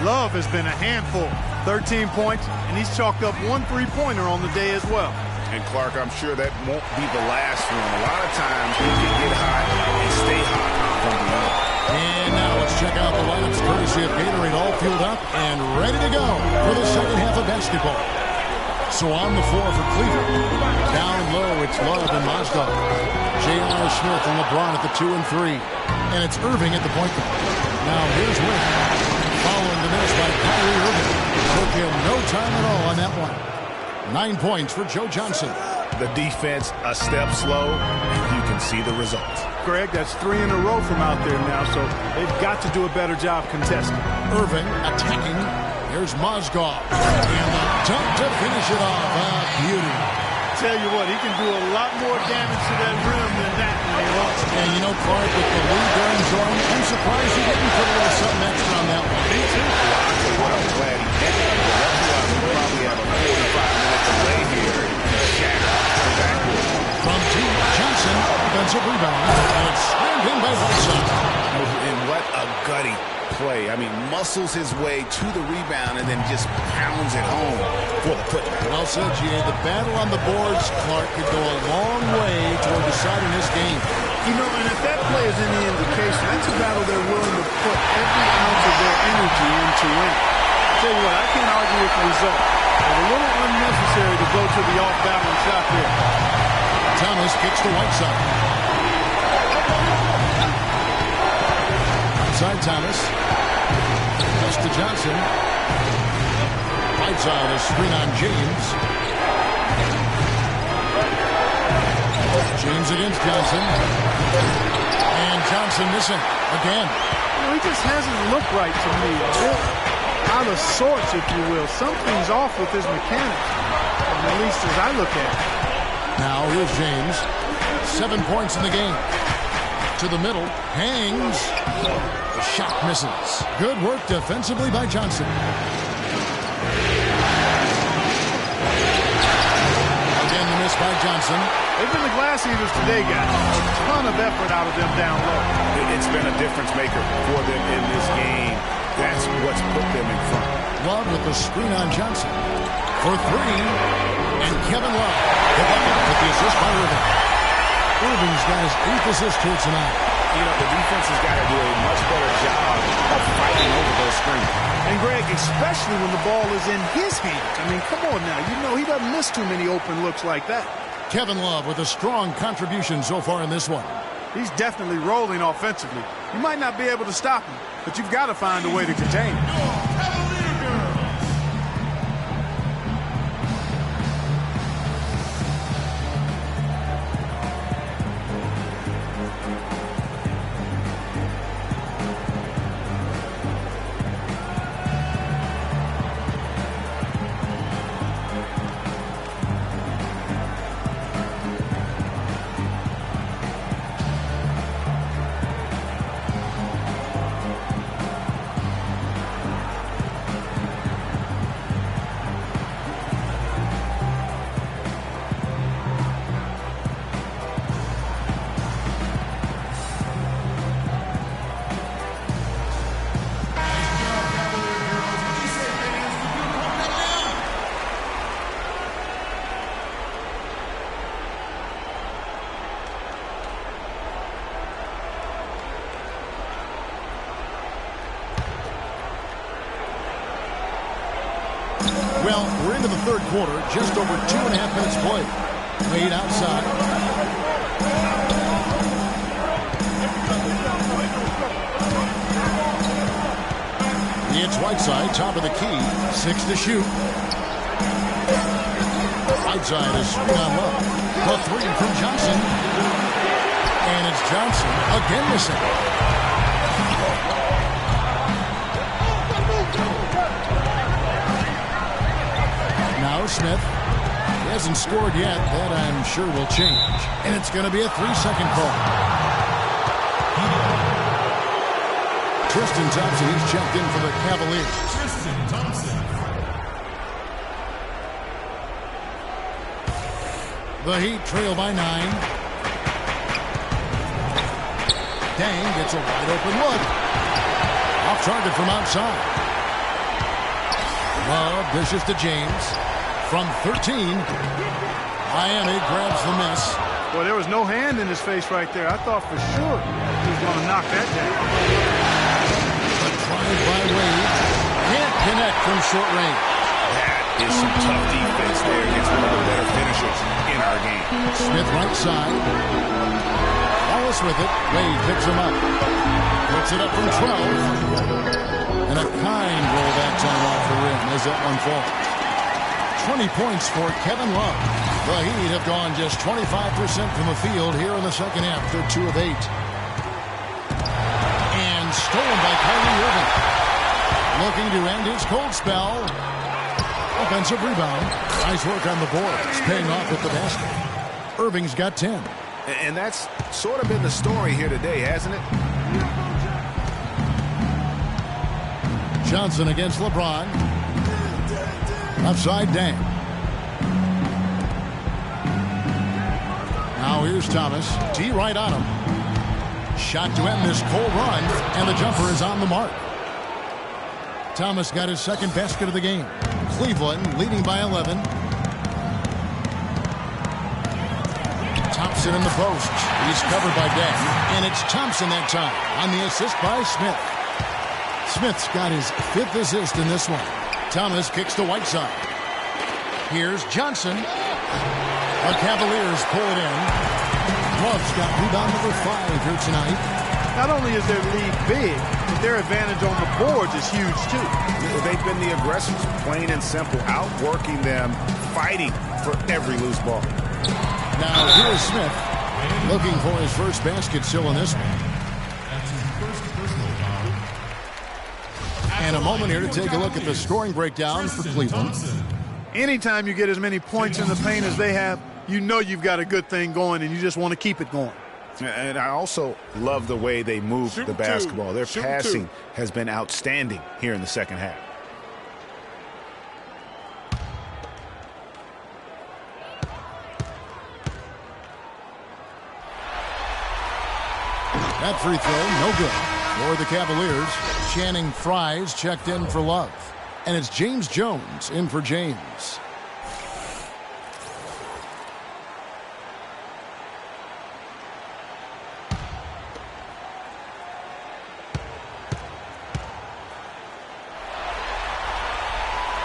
Love has been a handful. 13 points, and he's chalked up 1 3-pointer on the day as well. And Clark, I'm sure that won't be the last one. A lot of times he can get hot and stay hot from below. And now let's check out the lineups courtesy of Gatorade, all fueled up and ready to go for the second half of basketball. So on the floor for Cleveland. Down low, it's Love and Mozgov. J.R. Smith and LeBron at the 2 and 3. And it's Irving at the point guard. Now here's Wick. Following the miss by Kyrie Irving. Took him no time at all on that one. 9 points for Joe Johnson. The defense a step slow, and you can see the results. Greg, that's 3 in a row from out there now, so they've got to do a better job contesting. Irving attacking. Here's Mozgov. And the dunk to finish it off. Beauty. Tell you what, he can do a lot more damage to that rim than that when he wants to. And you know, Clark, with the lead they're enjoying, I'm surprised he didn't put a little something extra on that one. Me too. Well, I'm glad he did. That's why we probably have a 45-minute delay here. Shaq back Offensive rebound, and it's screened in by Whiteside. And what a gutty play. I mean, muscles his way to the rebound and then just pounds it home for the putback. Well said, G.A. The battle on the boards, Clark, could go a long way toward deciding this game. You know, and if that play is any indication, that's a battle they're willing to put every ounce of their energy into winning. I'll tell you what, I can't argue with the result. But a little unnecessary to go to the off-balance shot there. Thomas kicks to Whiteside. Outside Thomas. Pass to Johnson. Whiteside, a screen on James. James against Johnson. And Johnson missing again. You know, he just hasn't looked right to me. A bit out of sorts, if you will. Something's off with his mechanics, at least as I look at it. Now here's James. 7 points in the game. To the middle. Hangs. The shot misses. Good work defensively by Johnson. Again the miss by Johnson. They've been the glass eaters today, guys. A ton of effort out of them down low. It's been a difference maker for them in this game. That's what's put them in front. Love with the screen on Johnson. For three. And Kevin Love. With the assist by Irving. Irving's got his 8th assist here tonight. You know, the defense has got to do a much better job of fighting over those screens. And, Greg, especially when the ball is in his hands. I mean, come on now. You know he doesn't miss too many open looks like that. Kevin Love with a strong contribution so far in this one. He's definitely rolling offensively. You might not be able to stop him, but you've got to find a way to contain him. Well, we're into the third quarter, just over 2.5 minutes played. Wade outside. It's Whiteside, top of the key, 6 to shoot. Whiteside is screen on Love. The three from Johnson. And it's Johnson again missing. Now Smith. He hasn't scored yet. That I'm sure will change. And it's going to be a 3-second call. Tristan Thompson, he's checked in for the Cavaliers. Tristan Thompson. The Heat trail by 9. Dang gets a wide open look. Off target from outside. Love dishes to James. From 13, Miami grabs the miss. Well, there was no hand in his face right there. I thought for sure he was going to knock that down. A drive by Wade. Can't connect from short range. That is some tough defense there against one of the better finishers in our game. Smith right side. Wallace with it. Wade picks him up. Puts it up from 12. And a kind roll that time off the rim as that one falls. 20 points for Kevin Love. The Heat have gone just 25% from the field here in the second half. They're 2 of 8. And stolen by Kyrie Irving. Looking to end his cold spell. Offensive rebound. Nice work on the boards. Paying off with the basket. Irving's got 10. And that's sort of been the story here today, hasn't it? Johnson against LeBron. Outside Dang. Now Now here's Thomas. D right on him. Shot to end this cold run, and the jumper is on the mark. Thomas got his second basket of the game. Cleveland leading by 11. Thompson in the post. He's covered by Day. And it's Thompson that time on the assist by Smith. Smith's got his 5th assist in this one. Thomas kicks to Whiteside. Here's Johnson. The Cavaliers pull it in. Love's got rebound number 5 here tonight. Not only is their lead big, but their advantage on the boards is huge too. They've been the aggressors, plain and simple, outworking them, fighting for every loose ball. Now here's Smith looking for his first basket still in this one. And a moment here to take a look at the scoring breakdown for Cleveland. Anytime you get as many points in the paint as they have, you know you've got a good thing going and you just want to keep it going. And I also love the way they move the basketball. Their passing has been outstanding here in the second half. That free throw, no good for the Cavaliers. Channing Frye's checked in for Love. And it's James Jones in for James.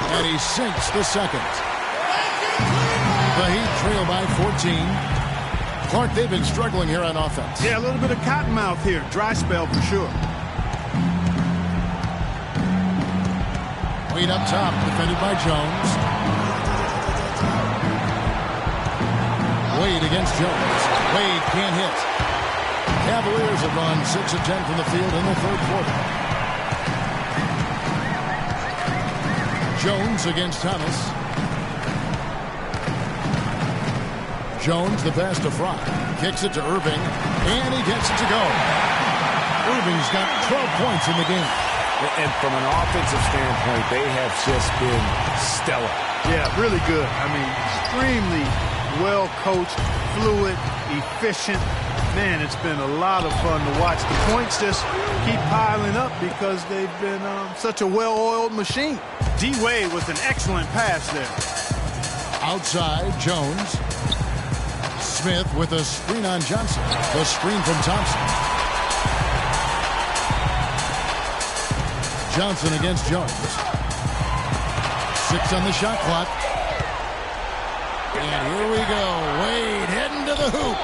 And he sinks the second. The Heat trail by 14. Clark, they've been struggling here on offense. Yeah, a little bit of cottonmouth here. Dry spell for sure. Wade up top, defended by Jones. Wade against Jones. Wade can't hit. Cavaliers have run 6 of 10 from the field in the third quarter. Jones against Thomas. Jones, the pass to Fry. Kicks it to Irving, and he gets it to go. Irving's got 12 points in the game. And from an offensive standpoint, they have just been stellar. Yeah, really good. I mean, extremely well-coached, fluid, efficient. Man, it's been a lot of fun to watch. The points just keep piling up because they've been such a well-oiled machine. D-Wade with an excellent pass there. Outside, Jones. Smith with a screen on Johnson. The screen from Thompson. Johnson against Jones. 6 on the shot clock. And here we go. Wade heading to the hoop.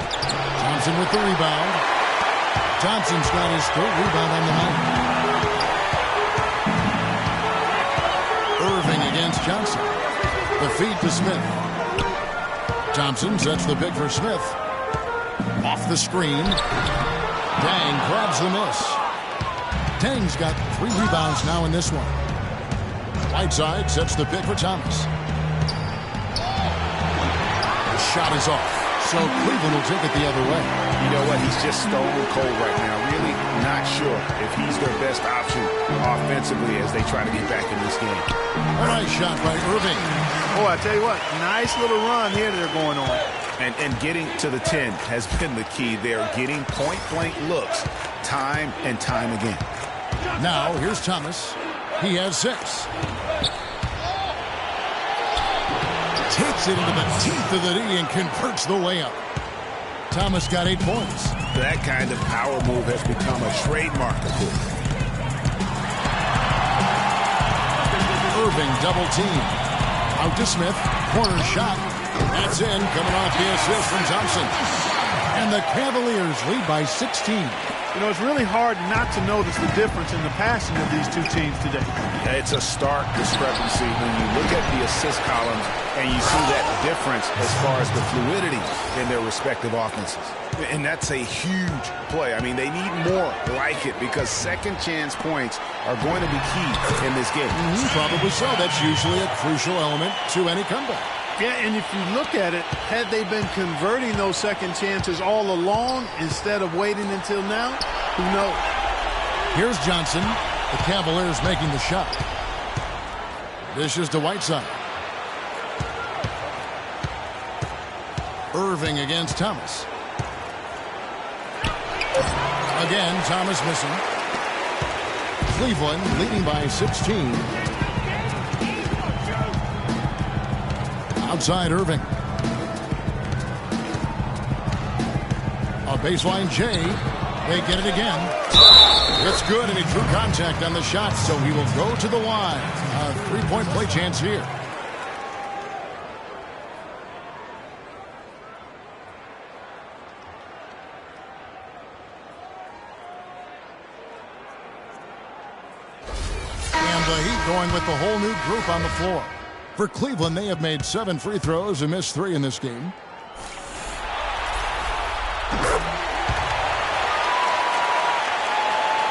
Thompson with the rebound. Thompson's got his 3rd rebound on the night. Irving against Johnson. The feed to Smith. Thompson sets the pick for Smith. Off the screen. Dang grabs the miss. Dang's got 3 rebounds now in this one. Whiteside sets the pick for Thomas. The shot is off. So Cleveland will take it the other way. You know what? He's just stone cold right now. Really not sure if he's their best option offensively as they try to get back in this game. A nice shot by Irving. Oh, I tell you what, nice little run here they're going on. And getting to the 10 has been the key. They're getting point-blank looks time and time again. Now, here's Thomas. He has 6. Takes it into the teeth of the D and converts the layup. Thomas got 8 points. That kind of power move has become a trademark of his. Irving double team. Out to Smith. Corner shot. That's in. Coming off the assist from Thompson. And the Cavaliers lead by 16. You know, it's really hard not to notice the difference in the passing of these two teams today. It's a stark discrepancy when you look at the assist columns and you see that difference as far as the fluidity in their respective offenses. And that's a huge play. I mean, they need more like it because second chance points are going to be key in this game. Probably so. That's usually a crucial element to any comeback. Yeah, and if you look at it, had they been converting those second chances all along instead of waiting until now, who knows? Here's Johnson. The Cavaliers making the shot. Dishes to Whiteside. Irving against Thomas. Again, Thomas missing. Cleveland leading by 16. Outside Irving. A baseline J. They get it again. It's good, and he drew contact on the shot, so he will go to the line. A three-point play chance here. And the Heat going with the whole new group on the floor. For Cleveland, they have made 7 free throws and missed 3 in this game.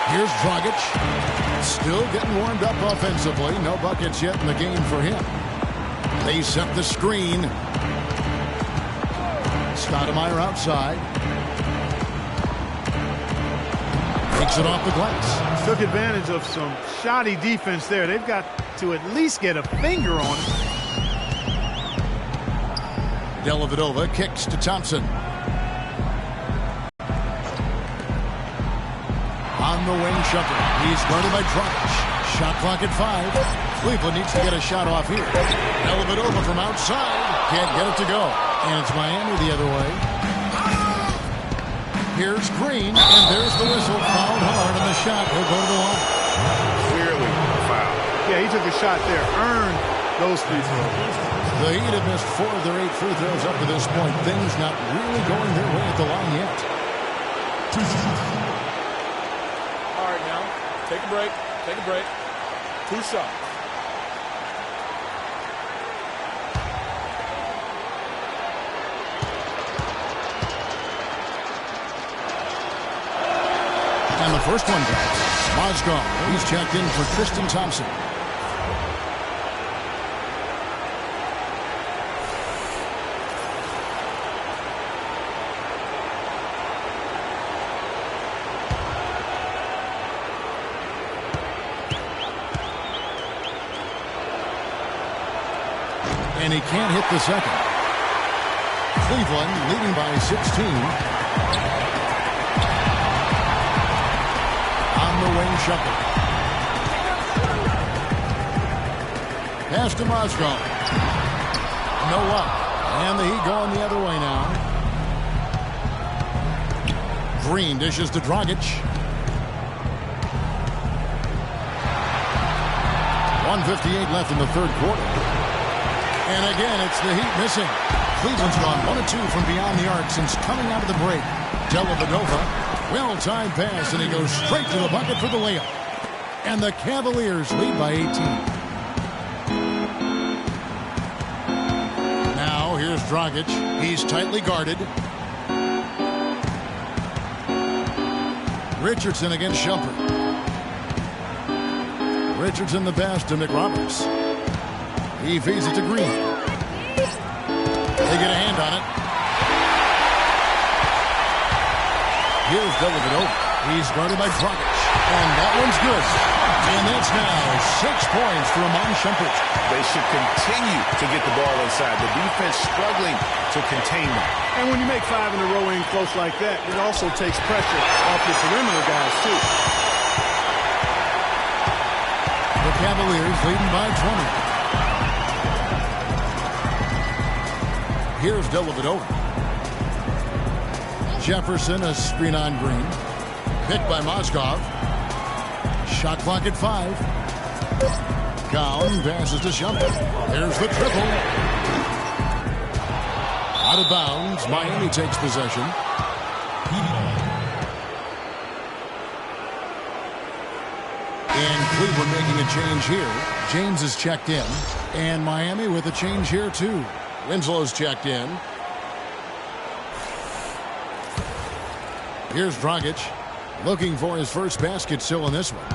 Here's Dragic. Still getting warmed up offensively. No buckets yet in the game for him. They set the screen. Stoudemire outside. Takes it off the glass. Took advantage of some shoddy defense there. They've got to at least get a finger on it. Dellavedova kicks to Thompson. On the wing, Shumpert. He's guarded by Dragic. Shot clock at 5. Cleveland needs to get a shot off here. Dellavedova from outside. Can't get it to go. And it's Miami the other way. Here's Green, and there's the whistle. Fouled hard on the shot. He'll go to the line. Clearly a foul. Yeah, he took a shot there. Earned those free throws. The Heat have missed 4 of their 8 free throws up to this point. Things not really going their way at the line yet. All right, now, take a break. Take a break. 2 shots. And the first one goes. Mozgov. He's checked in for Tristan Thompson. And he can't hit the second. Cleveland leading by 16. On the wing, Shumpert. Pass to Mozgov. No luck. And the Heat going the other way now. Green dishes to Dragic. 1:58 left in the third quarter. And again, it's the Heat missing. Cleveland's gone 1 of 2 from beyond the arc since coming out of the break. Dellavedova. Well-timed pass, and he goes straight to the bucket for the layup. And the Cavaliers lead by 18. Now, here's Dragic. He's tightly guarded. Richardson against Shumpert. Richardson the pass to McRoberts. He feeds it to Green. They get a hand on it. Here's Dellavedova. He's guarded by Dragic. And that one's good. And that's now 6 points for Amon Shumpert. They should continue to get the ball inside. The defense struggling to contain them. And when you make 5 in a row in close like that, it also takes pressure off your perimeter guys, too. The Cavaliers leading by 20. Here's Dellavedova. Jefferson, a screen on Green. Picked by Mozgov. Shot clock at 5. Cowan passes to Shumpert. There's the triple. Out of bounds. Miami takes possession. And Cleveland making a change here. James is checked in. And Miami with a change here, too. Winslow's checked in. Here's Dragic. Looking for his first basket still in this one.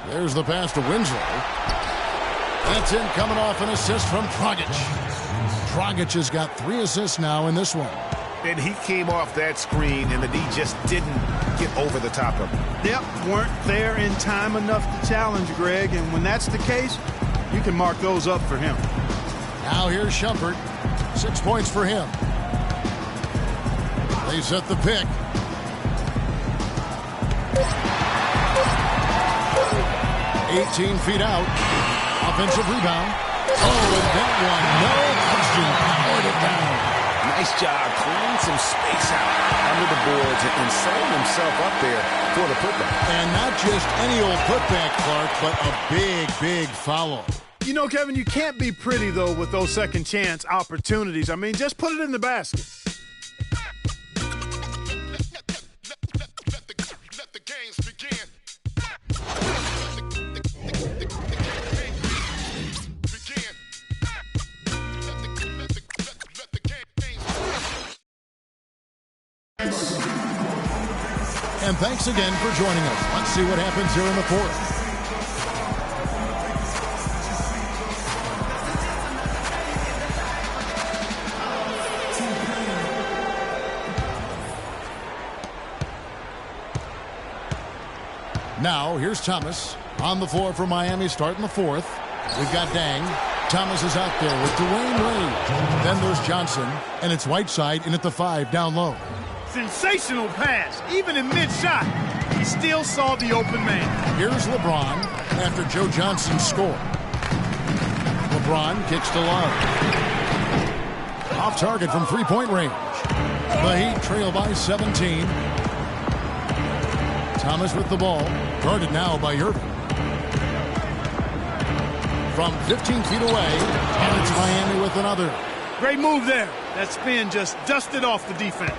There's the pass to Winslow. That's in, coming off an assist from Dragic. Dragic has got 3 assists now in this one. And he came off that screen, and the D just didn't get over the top of him. Yep, weren't there in time enough to challenge Greg, and when that's the case, you can mark those up for him. Now here's Shumpert. 6 points for him. They set the pick. 18 feet out. Offensive rebound. Oh, and that one, no question, powered it down. Nice job clearing some space out under the boards and setting himself up there for the putback. And not just any old putback, Clark, but a big, big foul. You know, Kevin, you can't be pretty, though, with those second chance opportunities. I mean, just put it in the basket. Let the games begin. And thanks again for joining us. Let's see what happens here in the fourth. Now, here's Thomas on the floor for Miami starting the fourth. We've got Dang. Thomas is out there with Dwayne Wade. Then there's Johnson, and it's Whiteside in at the 5 down low. Sensational pass. Even in mid-shot, he still saw the open man. Here's LeBron after Joe Johnson scored. LeBron kicks to Love. Off target from three-point range. The Heat trail by 17. Thomas with the ball. Guarded now by Irving. From 15 feet away, and it's Miami with another. Great move there. That spin just dusted off the defense.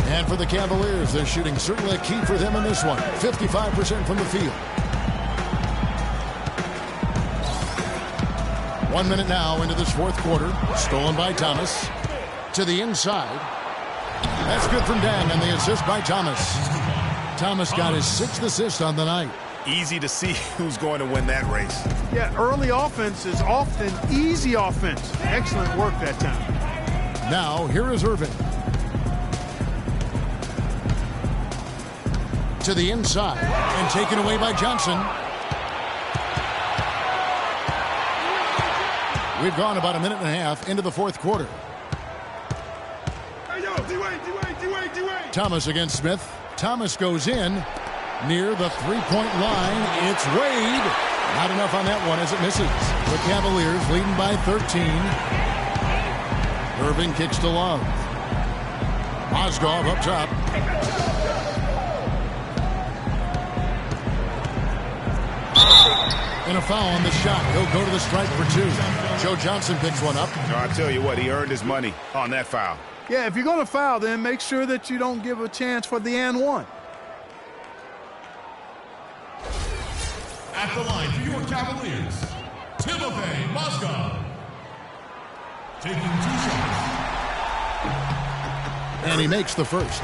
And for the Cavaliers, they're shooting certainly a key for them in this one. 55% from the field. 1 minute now into this fourth quarter. Stolen by Thomas. To the inside. That's good from Dang, and the assist by Thomas. Thomas got his 6th assist on the night. Easy to see who's going to win that race. Yeah, early offense is often easy offense. Excellent work that time. Now, here is Irving. To the inside, and taken away by Johnson. We've gone about a minute and a half into the fourth quarter. Hey, yo, D-Wade. Thomas against Smith. Thomas goes in near the three-point line. It's Wade. Not enough on that one as it misses. The Cavaliers leading by 13. Irving kicks to Love. Mozgov up top. And a foul on the shot. He'll go to the strike for 2. Joe Johnson picks one up. I'll tell you what, he earned his money on that foul. Yeah, if you're going to foul, then make sure that you don't give a chance for the and one. At the line for your Cavaliers, Timothy Mozgov. Taking 2 shots. And he makes the first.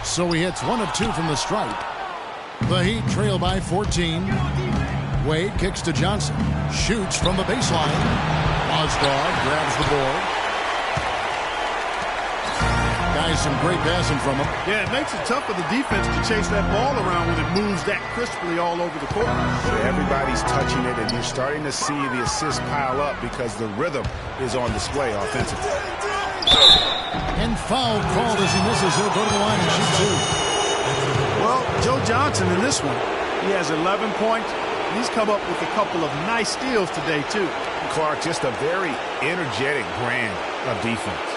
So he hits 1 of 2 from the stripe. The Heat trail by 14. Wade kicks to Johnson. Shoots from the baseline. Mozgov grabs the board. Guys, some great passing from him. Yeah, it makes it tough for the defense to chase that ball around when it moves that crisply all over the court. Everybody's touching it, and you're starting to see the assists pile up because the rhythm is on display offensively. And foul called as he misses. He'll go to the line and shoot 2. Well, Joe Johnson in this one, he has 11 points. He's come up with a couple of nice steals today, too. Clark, just a very energetic brand of defense.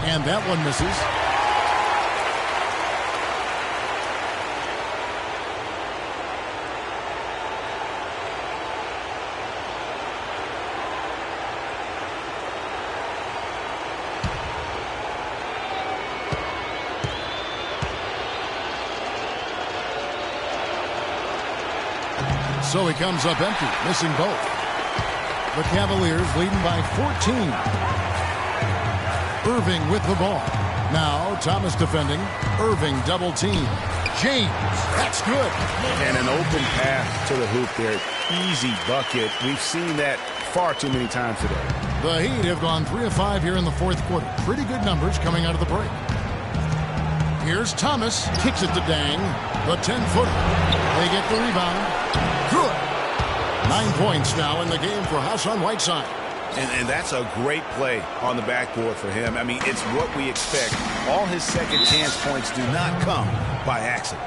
And that one misses. So he comes up empty, missing both. The Cavaliers leading by 14. Irving with the ball. Now Thomas defending. Irving double team. James. That's good. And an open path to the hoop there. Easy bucket. We've seen that far too many times today. The Heat have gone 3 of 5 here in the fourth quarter. Pretty good numbers coming out of the break. Here's Thomas. Kicks it to Dang. The 10-footer. They get the rebound. Good. 9 points now in the game for Hassan Whiteside. And that's a great play on the backboard for him. I mean, it's what we expect. All his second chance points do not come by accident.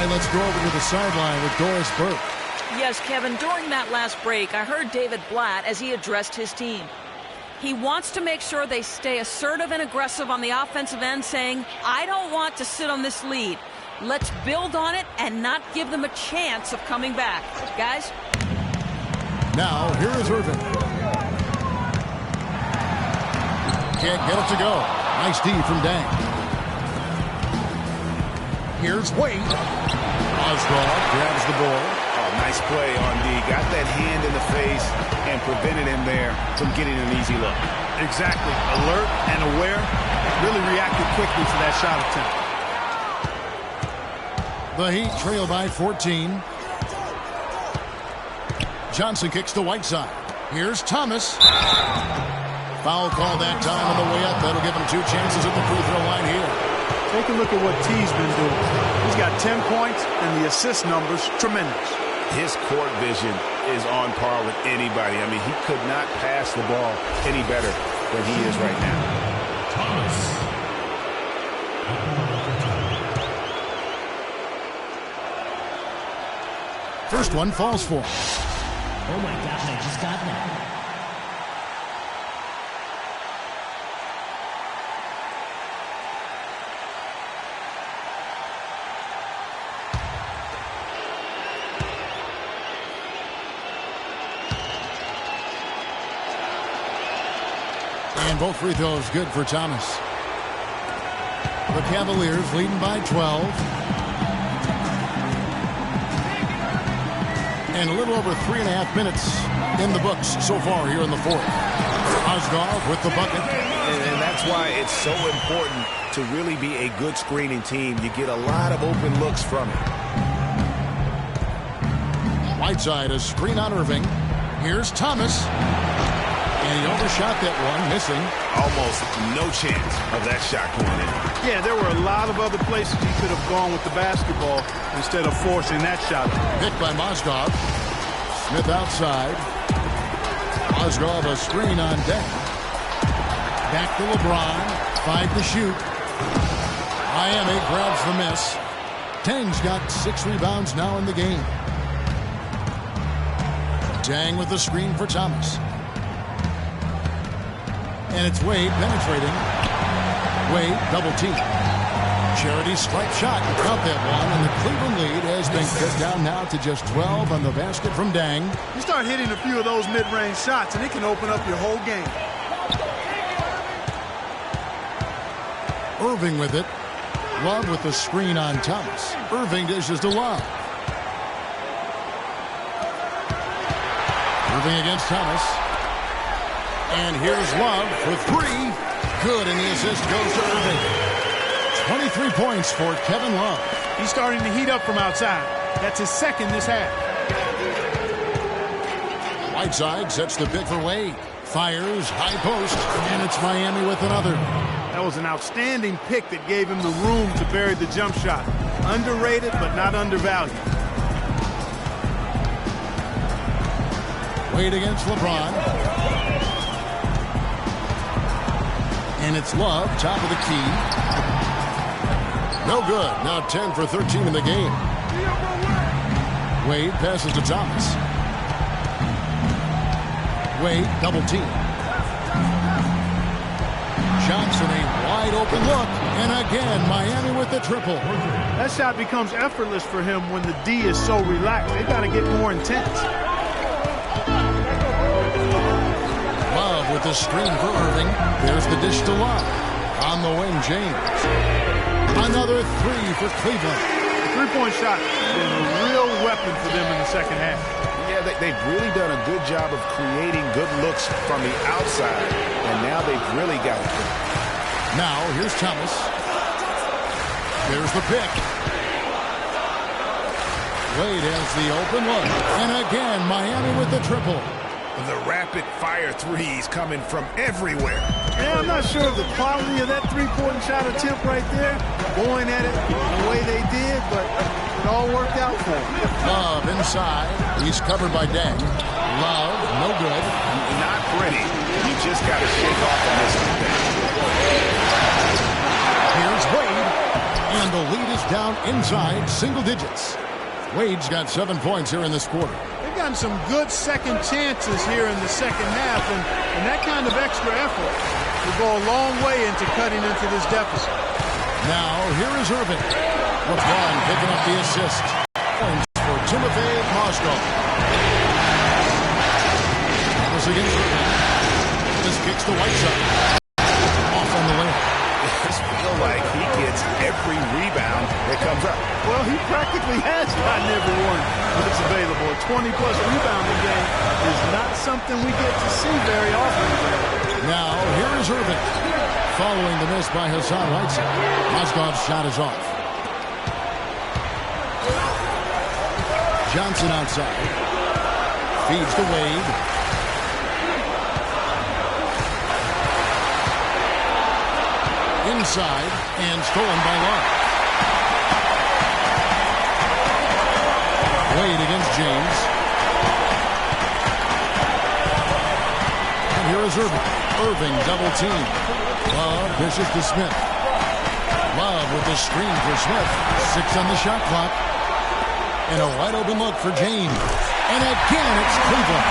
Let's go over to the sideline with Doris Burke. Yes, Kevin, during that last break, I heard David Blatt as he addressed his team. He wants to make sure they stay assertive and aggressive on the offensive end, saying, I don't want to sit on this lead. Let's build on it and not give them a chance of coming back. Guys? Now, here is Irvin. Can't get it to go. Nice D from Dang. Here's Wade. Oswald grabs the ball. Oh, nice play on D. Got that hand in the face and prevented him there from getting an easy look. Exactly. Alert and aware. Really reacted quickly to that shot attempt. The Heat trail by 14. Johnson kicks to Whiteside. Here's Thomas. Foul call that time on the way up. That'll give him 2 chances at the free throw line here. Take a look at what T's been doing. He's got 10 points, and the assist numbers, tremendous. His court vision is on par with anybody. I mean, he could not pass the ball any better than he is right now. Thomas. First one falls for. Oh, my gosh, I just got that. And both free throws good for Thomas. The Cavaliers leading by 12. And a little over 3.5 minutes in the books so far here in the fourth. Osgoff with the bucket. And that's why it's so important to really be a good screening team. You get a lot of open looks from it. Whiteside, a screen on Irving. Here's Thomas. And he overshot that one, missing. Almost no chance of that shot going in. Yeah, there were a lot of other places he could have gone with the basketball instead of forcing that shot. Picked by Mozgov. Smith outside. Mozgov a screen on deck. Back to LeBron. 5 to shoot. Miami grabs the miss. Tang's got 6 rebounds now in the game. Tang with the screen for Thomas. And it's Wade penetrating. Wade double team. Charity strike shot. Count that one. And the Cleveland lead has been cut down now to just 12 on the basket from Dang. You start hitting a few of those mid-range shots and it can open up your whole game. Irving with it. Love with the screen on Thomas. Irving dishes to Love. Irving against Thomas. And here's Love for 3. Good, and the assist goes to Irving. 23 points for Kevin Love. He's starting to heat up from outside. That's his second this half. Whiteside sets the pick for Wade. Fires, high post, and it's Miami with another. That was an outstanding pick that gave him the room to bury the jump shot. Underrated, but not undervalued. Wade against LeBron. And it's Love, top of the key. No good. Now 10 for 13 in the game. Wade passes to Thomas. Wade, double team. Johnson, a wide open look. And again, Miami with the triple. That shot becomes effortless for him when the D is so relaxed. They got to get more intense. Love with the screen for Irving. There's the dish to Love. On the wing, James. Another three for Cleveland. The three-point shot has been a real weapon for them in the second half. Yeah, they've really done a good job of creating good looks from the outside, and now they've really got it. Now, here's Thomas. There's the pick. Wade has the open look. And again, Miami with the triple. The rapid-fire threes coming from everywhere. Yeah, I'm not sure of the quality of that three-point shot attempt right there, going at it the way they did, but it all worked out for him. Love inside. He's covered by Deng. Love, no good. Not pretty. You just got to shake off the missing. Here's Wade. And the lead is down inside single digits. Wade's got 7 points here in this quarter. They've gotten some good second chances here in the second half, and that kind of extra effort will go a long way into cutting into this deficit. Now, here is Irving. LeBron picking up the assist. Points for Timothy Mozgov. Thomas against Irving. This kicks to Whiteside. Off on the lane. I just feel like he gets every rebound that comes up. Well, he practically has gotten every one that's available. A 20-plus rebounding game is not something we get to see very often. Now, here is Irving. Following the miss by Hassan Whiteside. Mozgov's shot is off. Johnson outside. Feeds to Wade. Inside and stolen by Love. Wade against James. And here is Irving. Irving double team. Love dishes to Smith. Love with the screen for Smith. 6 on the shot clock. And a wide open look for James. And again it's Cleveland.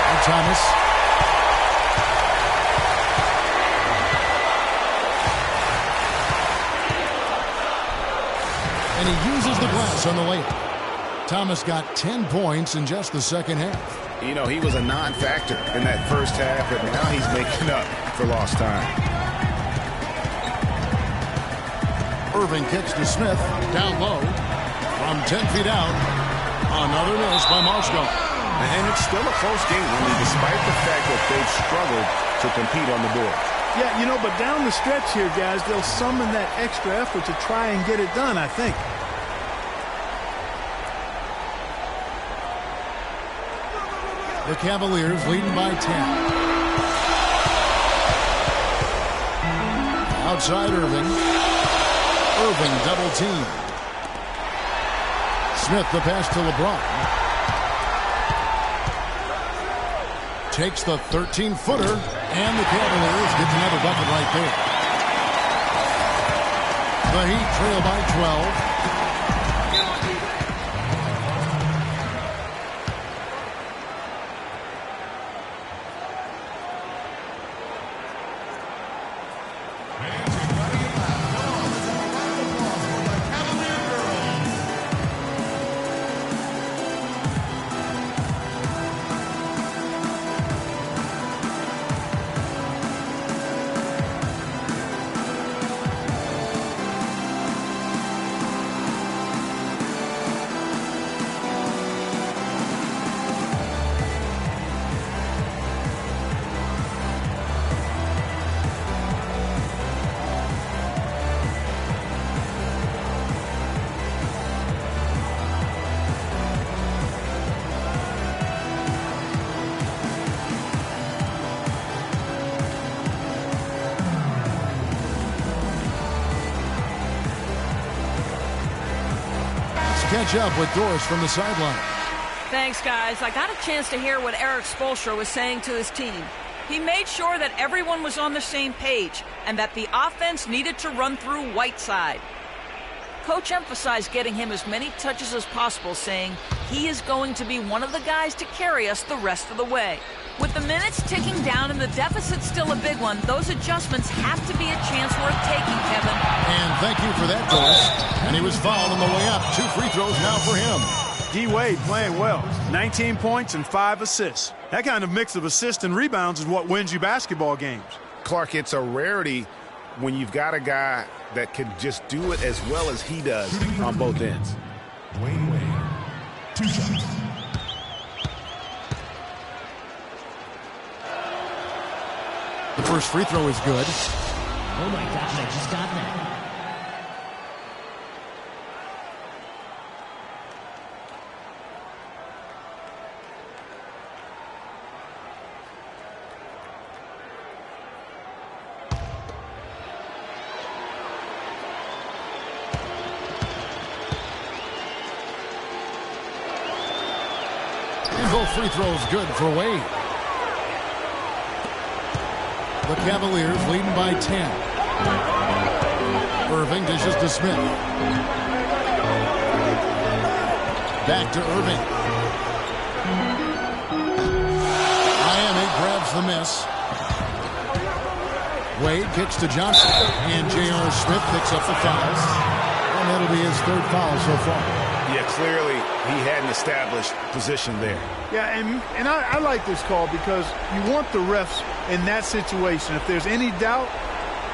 And Thomas. And he uses the glass on the layup. Thomas got 10 points in just the second half. You know, he was a non-factor in that first half, but now he's making up for lost time. Irving kicks to Smith. Down low. From 10 feet out. Another miss by Mozgov. And it's still a close game, despite the fact that they've struggled to compete on the board. Yeah, you know, but down the stretch here, guys, they'll summon that extra effort to try and get it done, I think. The Cavaliers leading by 10. Outside Irving. Irving double team. Smith the pass to LeBron. Takes the 13-footer, and the Cavaliers get another bucket right there. The Heat trail by 12. catch up with Doris from the sideline. Thanks, guys. I got a chance to hear what Eric Spoelstra was saying to his team. He made sure that everyone was on the same page and that the offense needed to run through Whiteside. Coach emphasized getting him as many touches as possible, saying he is going to be one of the guys to carry us the rest of the way. With the minutes ticking down and the deficit still a big one, those adjustments have to be a chance worth taking, Kevin. And thank you for that, Doris. And he was fouled on the way up. 2 free throws now for him. D-Wade playing well. 19 points and 5 assists. That kind of mix of assists and rebounds is what wins you basketball games. Clark, it's a rarity when you've got a guy that can just do it as well as he does on both ends. Dwayne Wade, 2 shots. The first free throw is good. Oh my gosh, I just got that. And both free throws good for Wade. The Cavaliers leading by 10. Irving dishes to Smith. Back to Irving. Miami grabs the miss. Wade kicks to Johnson. And J.R. Smith picks up the foul. And that'll be his 3rd foul so far. Yeah, clearly he hadn't established position there. Yeah, and I like this call because you want the refs in that situation. If there's any doubt,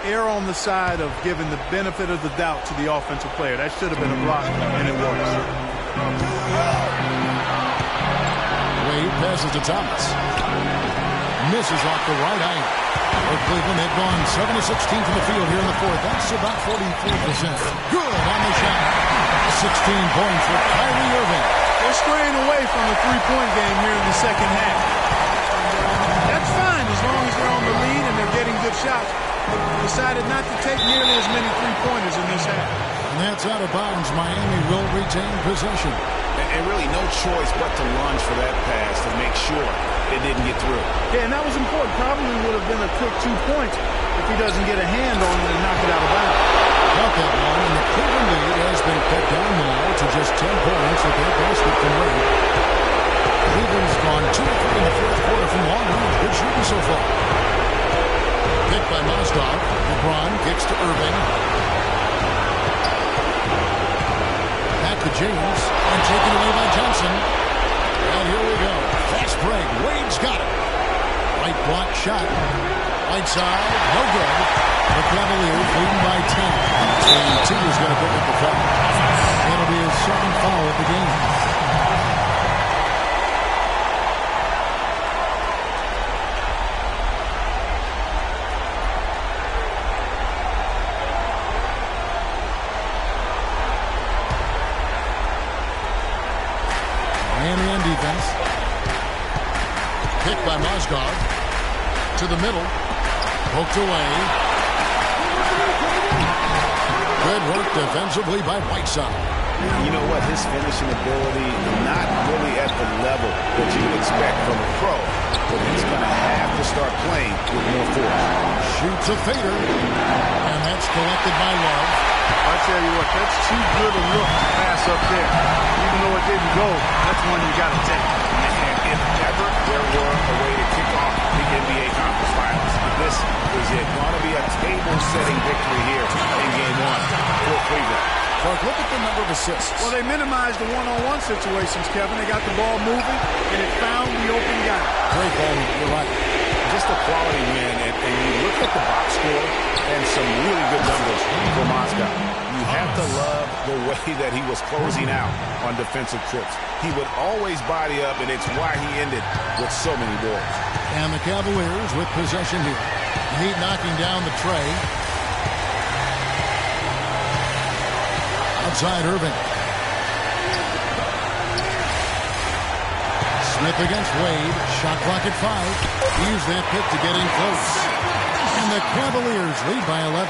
err on the side of giving the benefit of the doubt to the offensive player. That should have been a block, and it was. Wade passes to Thomas. Misses off the right angle. For Cleveland, they've gone 7-16 from the field here in the 4th. That's about 43%. Good on the shot. 16 points for Kyrie Irving. They're straying away from the three-point game here in the second half. That's fine as long as they're on the lead and they're getting good shots. Decided not to take nearly as many three-pointers in this half. And that's out of bounds. Miami will retain possession. And really no choice but to lunge for that pass to make sure it didn't get through. Yeah, and that was important. Probably would have been a quick 2 points if he doesn't get a hand on it and knock it out of bounds. Got that one, and the Cleveland lead has been cut down now to just 10 points with that basket from Wade. Cleveland's gone 2 of 3 in the 4th quarter from long range. Good shooting so far. Picked by Mozgov. LeBron kicks to Irving. Back to James, and taken away by Johnson. And here we go. Fast break. Wade's got it. Right block shot. Right side, no good. The Cavaliers leading by 10. And 2 is going to pick up the foul. It'll be his 2nd foul of the game. Miami on defense. Picked by Mozgov. To the middle. Poked away. Good work defensively by Whiteside. You know what? His finishing ability, not really at the level that you would expect from a pro, but he's going to have to start playing with more force. Shoots a fader, and that's collected by Love. I tell you what, that's too good a look to pass up there. Even though it didn't go, that's one you got to take. And if ever there were a way to kick off the NBA Conference Finals, this is it. Going to be a table-setting victory here in Game 1 for Cleveland. Clark, look at the number of assists. Well, they minimized the one-on-one situations, Kevin. They got the ball moving, and it found the open guy. Great ball, you're right. Just a quality win, and you look at the box score and some really good numbers for Moscow. You have to love the way that he was closing out on defensive trips. He would always body up, and it's why he ended with so many boards. And the Cavaliers with possession here. Heat knocking down the tray. Outside Irving. Smith against Wade. Shot clock at 5. Use that pick to get in close. And the Cavaliers lead by 11.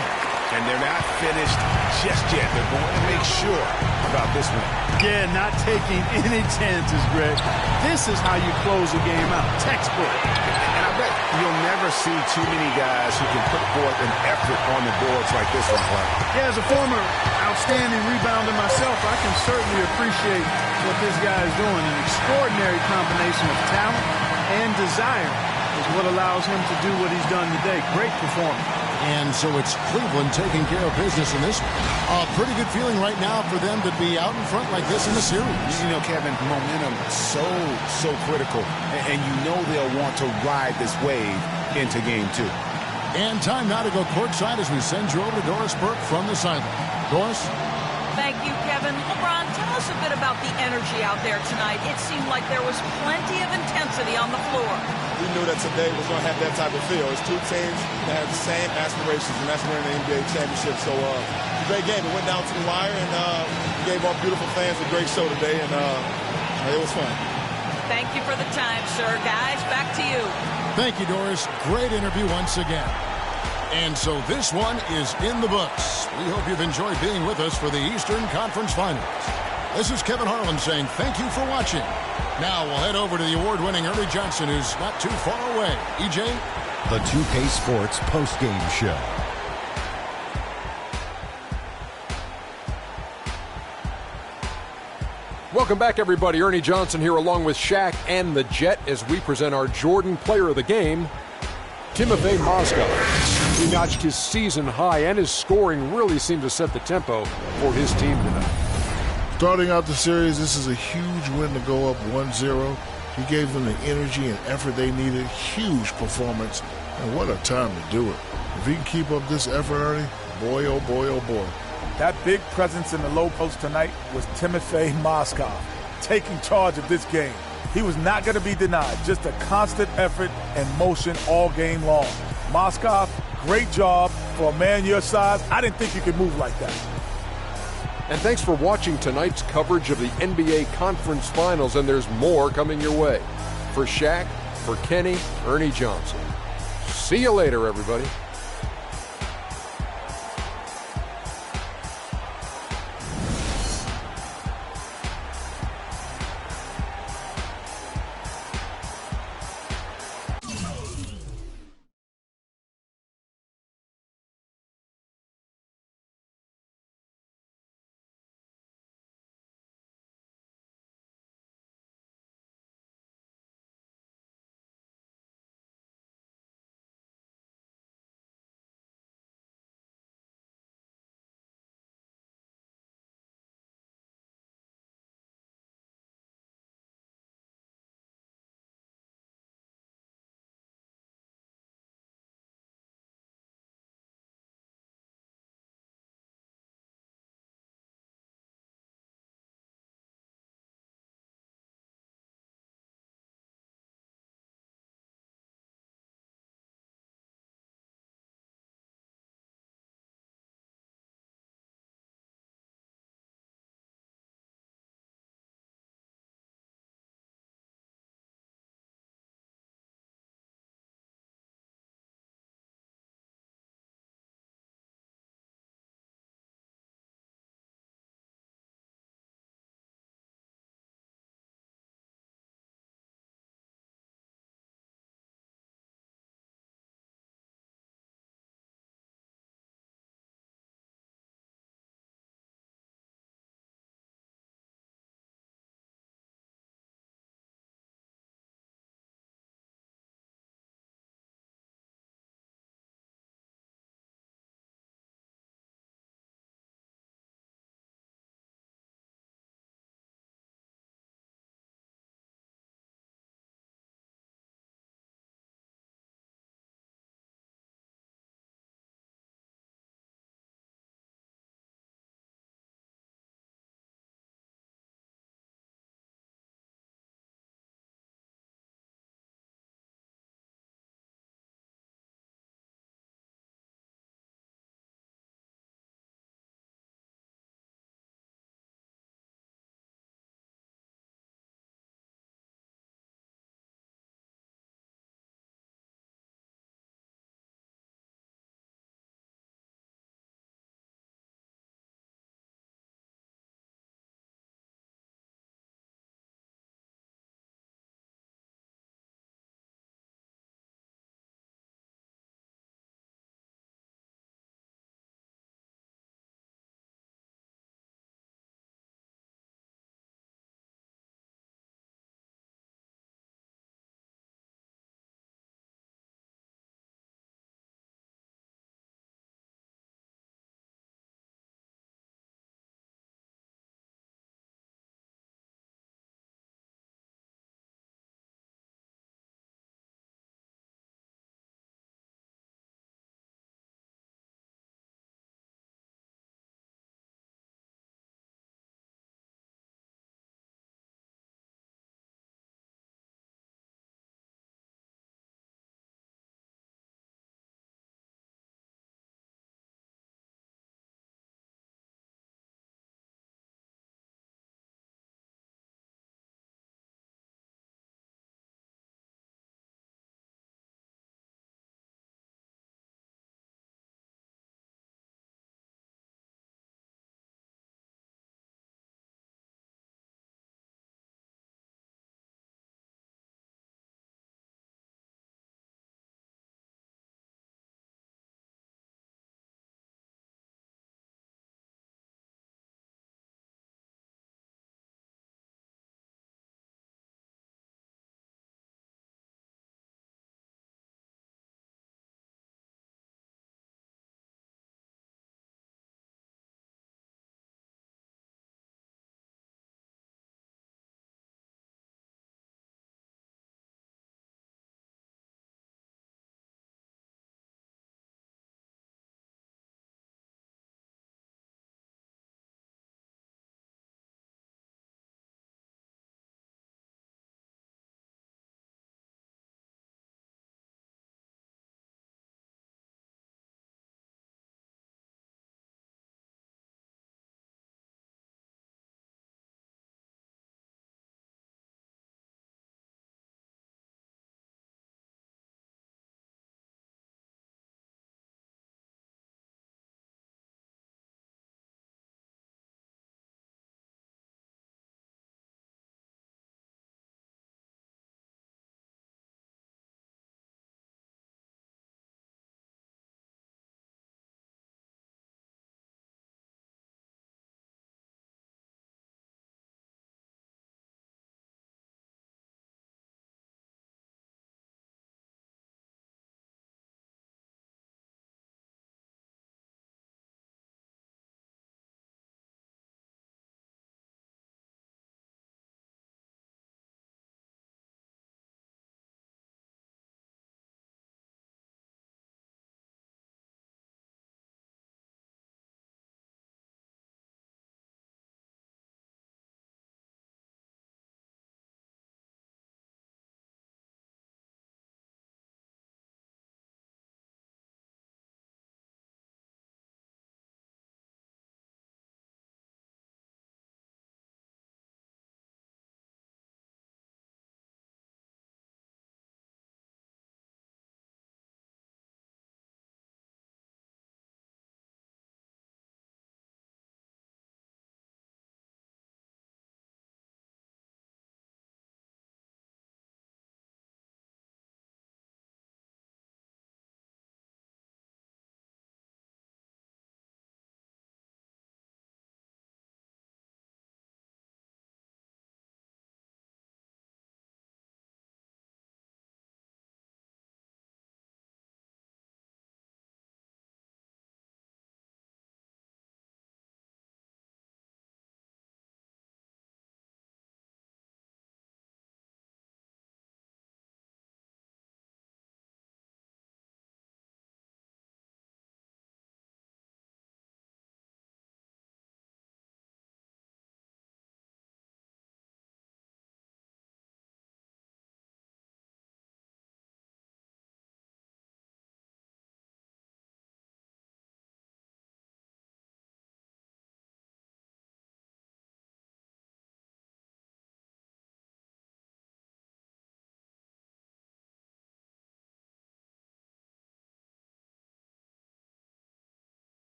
And they're not finished just yet. They're going to make sure about this one. Yeah, not taking any chances, Greg. This is how you close a game out. Textbook. And I bet you'll never see too many guys who can put forth an effort on the boards like this one, Clark. Yeah, as a former outstanding rebounder myself, I can certainly appreciate what this guy is doing. An extraordinary combination of talent and desire is what allows him to do what he's done today. Great performance. And so it's Cleveland taking care of business in this one. A pretty good feeling right now for them to be out in front like this in the series. You know, Kevin, momentum so critical. And you know they'll want to ride this wave into game 2. And time now to go courtside as we send you over to Doris Burke from the sideline. Doris? Thank you, Kevin. LeBron, tell us a bit about the energy out there tonight. It seemed like there was plenty of intensity on the floor. We knew that today was going to have that type of feel. It's two teams that have the same aspirations, and that's winning the NBA championship. So, great game. It went down to the wire, and gave our beautiful fans a great show today, and it was fun. Thank you for the time, sir. Guys, back to you. Thank you, Doris. Great interview once again. And so this one is in the books. We hope you've enjoyed being with us for the Eastern Conference Finals. This is Kevin Harlan saying thank you for watching. Now we'll head over to the award-winning Ernie Johnson, who's not too far away. EJ? The 2K Sports postgame show. Welcome back, everybody. Ernie Johnson here along with Shaq and the Jet as we present our Jordan Player of the Game, Timofey Mozgov. He notched his season high, and his scoring really seemed to set the tempo for his team tonight. Starting out the series, this is a huge win to go up 1-0. He gave them the energy and effort they needed. Huge performance, and what a time to do it. If he can keep up this effort, Ernie, boy, oh boy, oh boy. That big presence in the low post tonight was Timofey Mozgov, taking charge of this game. He was not going to be denied, just a constant effort and motion all game long. Mozgov, great job for a man your size. I didn't think you could move like that. And thanks for watching tonight's coverage of the NBA Conference Finals, and there's more coming your way. For Shaq, for Kenny, Ernie Johnson. See you later, everybody.